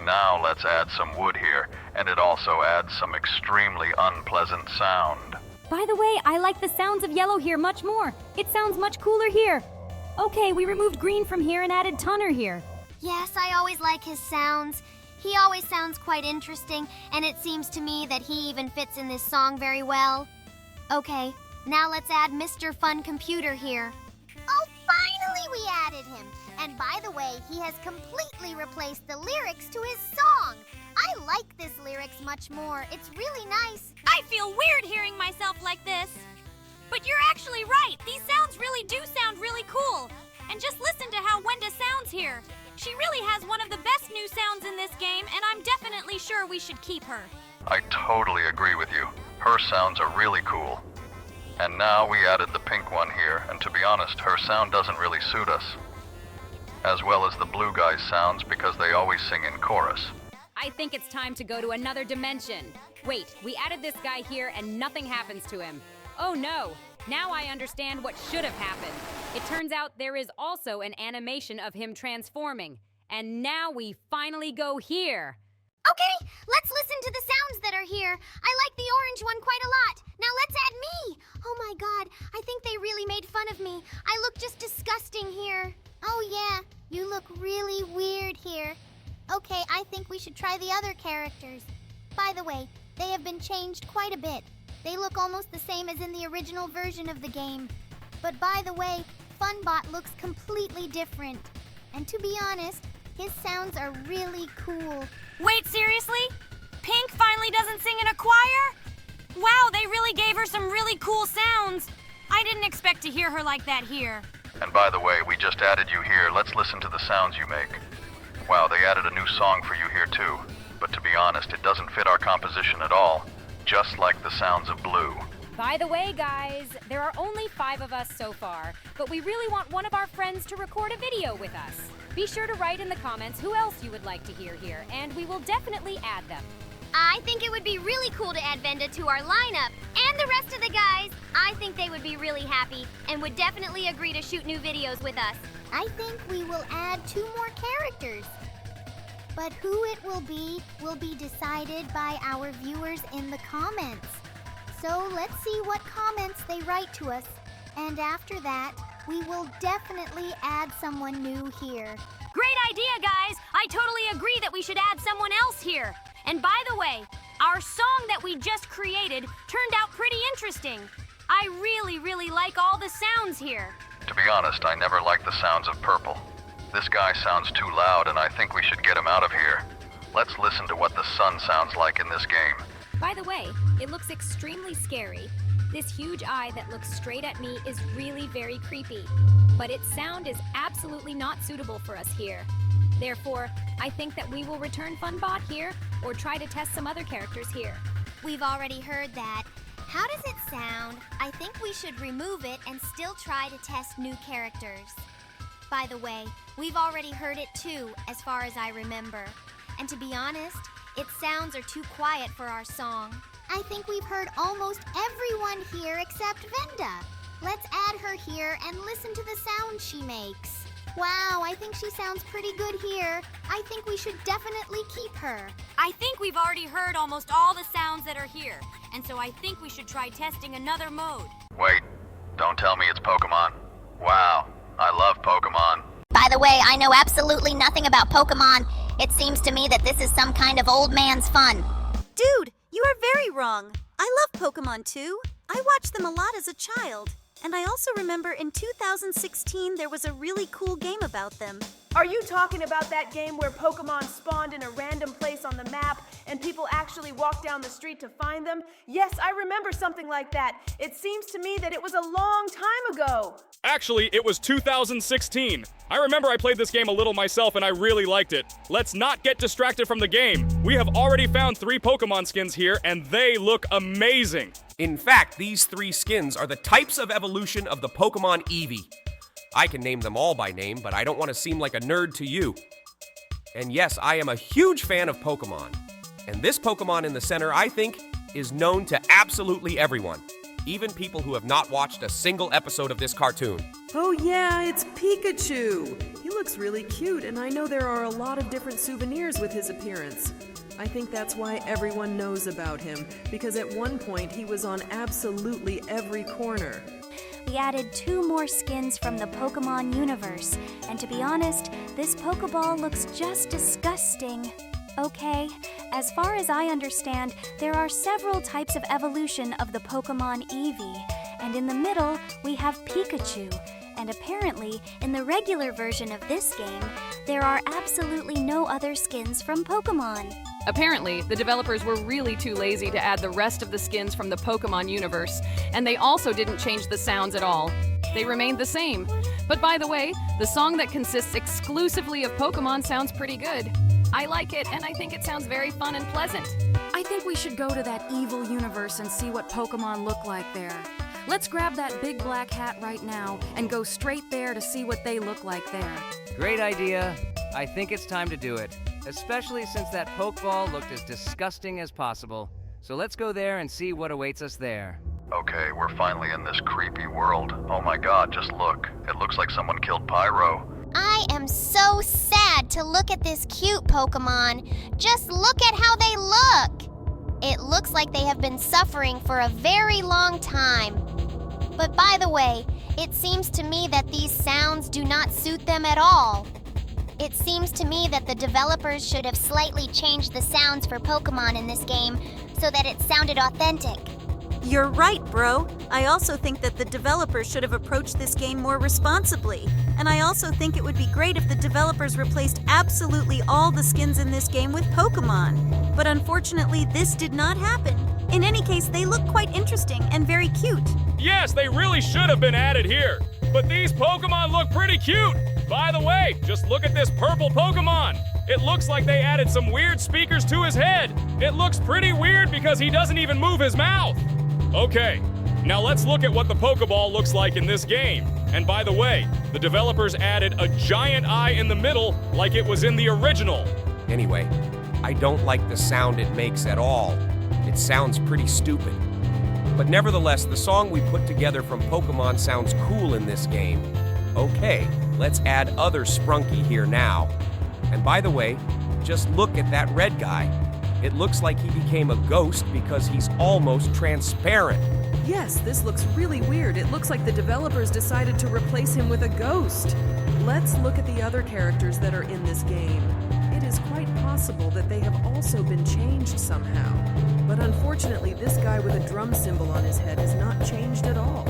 now let's add some wood here, and it also adds some extremely unpleasant sound. By the way, I like the sounds of yellow here much more. It sounds much cooler here. Okay, we removed green from here and added Tunner here. Yes, I always like his sounds. He always sounds quite interesting, and it seems to me that he even fits in this song very well. Okay, now let's add Mr. Fun Computer here. Oh, finally we added him! And by the way, he has completely replaced the lyrics to his song. I like this lyrics much more. It's really nice. I feel weird hearing myself like this. But you're actually right. These sounds really do sound really cool. And just listen to how Wenda sounds here. She really has one of the best new sounds in this game, and I'm definitely sure we should keep her. I totally agree with you. Her sounds are really cool. And now we added the pink one here, and to be honest, her sound doesn't really suit us. as well as the blue guy's sounds because they always sing in chorus. I think it's time to go to another dimension. Wait, we added this guy here and nothing happens to him. Oh no, now I understand what should have happened. It turns out there is also an animation of him transforming. And now we finally go here. Okay, let's listen to the sounds that are here. I like the orange one quite a lot. Now let's add me. Oh my god, I think they really made fun of me. I look just disgusting here. Oh yeah, you look really weird here. Okay, I think we should try the other characters. By the way, they have been changed quite a bit. They look almost the same as in the original version of the game. But by the way, Funbot looks completely different. And to be honest, his sounds are really cool. Wait, seriously? Pink finally doesn't sing in a choir? Wow, they really gave her some really cool sounds. I didn't expect to hear her like that here. And by the way, we just added you here. Let's listen to the sounds you make. Wow, they added a new song for you here too. But to be honest, it doesn't fit our composition at all. Just like the sounds of blue. By the way, guys, there are only 5 of us so far, but we really want one of our friends to record a video with us. Be sure to write in the comments who else you would like to hear here, and we will definitely add them. I think it would be really cool to add Venda to our lineup. And the rest of the guys. I think they would be really happy and would definitely agree to shoot new videos with us. I think we will add 2 more characters. But who it will be decided by our viewers in the comments. So let's see what comments they write to us. And after that, we will definitely add someone new here. Great idea, guys! I totally agree that we should add someone else here. And by the way, our song that we just created turned out pretty interesting. I really like all the sounds here. To be honest, I never liked the sounds of purple. This guy sounds too loud, and I think we should get him out of here. Let's listen to what the sun sounds like in this game. By the way, it looks extremely scary. This huge eye that looks straight at me is really very creepy. But its sound is absolutely not suitable for us here. Therefore, I think that we will return Funbot here or try to test some other characters here. We've already heard that. How does it sound? I think we should remove it and still try to test new characters. By the way, we've already heard it too, as far as I remember. And to be honest, its sounds are too quiet for our song. I think we've heard almost everyone here except Venda. Let's add her here and listen to the sound she makes. Wow, I think she sounds pretty good here. I think we should definitely keep her. I think we've already heard almost all the sounds that are here, and so I think we should try testing another mode. Wait, don't tell me it's Pokemon. Wow, I love Pokemon. By the way, I know absolutely nothing about Pokemon. It seems to me that this is some kind of old man's fun. Dude, you are very wrong. I love Pokemon too. I watched them a lot as a child. And I also remember in 2016 there was a really cool game about them. Are you talking about that game where Pokemon spawned in a random place on the map and people actually walked down the street to find them? Yes, I remember something like that. It seems to me that it was a long time ago. Actually, it was 2016. I remember I played this game a little myself and I really liked it. Let's not get distracted from the game. We have already found 3 Pokemon skins here and they look amazing. In fact, these 3 skins are the types of evolution of the Pokemon Eevee. I can name them all by name, but I don't want to seem like a nerd to you. And yes, I am a huge fan of Pokemon. And this Pokemon in the center, I think, is known to absolutely everyone. Even people who have not watched a single episode of this cartoon. Oh yeah, it's Pikachu! He looks really cute, and I know there are a lot of different souvenirs with his appearance. I think that's why everyone knows about him, because at one point he was on absolutely every corner. We added 2 more skins from the Pokemon universe, and to be honest, this Pokeball looks just disgusting. Okay, as far as I understand, there are several types of evolution of the Pokemon Eevee, and in the middle, we have Pikachu. And apparently, in the regular version of this game, there are absolutely no other skins from Pokemon. Apparently, the developers were really too lazy to add the rest of the skins from the Pokemon universe, and they also didn't change the sounds at all. They remained the same. But by the way, the song that consists exclusively of Pokemon sounds pretty good. I like it, and I think it sounds very fun and pleasant. I think we should go to that evil universe and see what Pokemon look like there. Let's grab that big black hat right now and go straight there to see what they look like there. Great idea. I think it's time to do it, especially since that pokeball looked as disgusting as possible. So let's go there and see what awaits us there. Okay, we're finally in this creepy world. Oh my god, just look. It looks like someone killed Pyro. I am so sad to look at this cute Pokemon. Just look at how they look. It looks like they have been suffering for a very long time. But by the way, it seems to me that these sounds do not suit them at all. It seems to me that the developers should have slightly changed the sounds for Pokemon in this game so that it sounded authentic. You're right, bro. I also think that the developers should have approached this game more responsibly. And I also think it would be great if the developers replaced absolutely all the skins in this game with Pokemon. But unfortunately, this did not happen. In any case, they look quite interesting and very cute. Yes, they really should have been added here. But these Pokemon look pretty cute. By the way, just look at this purple Pokemon. It looks like they added some weird speakers to his head. It looks pretty weird because he doesn't even move his mouth. Okay, now let's look at what the Pokeball looks like in this game. And by the way, the developers added a giant eye in the middle like it was in the original. Anyway, I don't like the sound it makes at all. It sounds pretty stupid. But nevertheless, the song we put together from Pokemon sounds cool in this game. Okay, let's add other Sprunki here now. And by the way, just look at that red guy. It looks like he became a ghost because he's almost transparent. Yes, this looks really weird. It looks like the developers decided to replace him with a ghost. Let's look at the other characters that are in this game. It is quite possible that they have also been changed somehow. But unfortunately, this guy with a drum symbol on his head is not changed at all.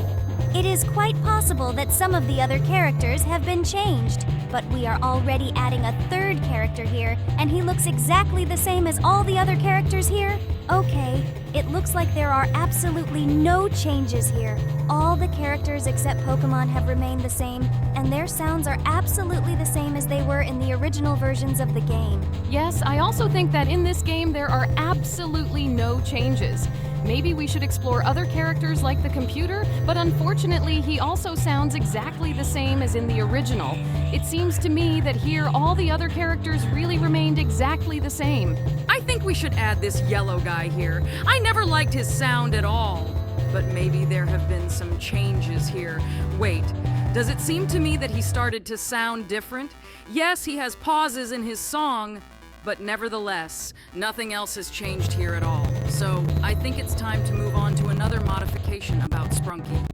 It is quite possible that some of the other characters have been changed, but we are already adding a third character here, and he looks exactly the same as all the other characters here. Okay, it looks like there are absolutely no changes here. All the characters except Pokemon have remained the same, and their sounds are absolutely the same as they were in the original versions of the game. Yes, I also think that in this game there are absolutely no changes. Maybe we should explore other characters like the computer, but unfortunately he also sounds exactly the same as in the original. It seems to me that here all the other characters really remained exactly the same. I think we should add this yellow guy here. I never liked his sound at all. But maybe there have been some changes here. Wait, does it seem to me that he started to sound different? Yes, he has pauses in his song, but nevertheless, nothing else has changed here at all. So I think it's time to move on to another modification about Sprunki.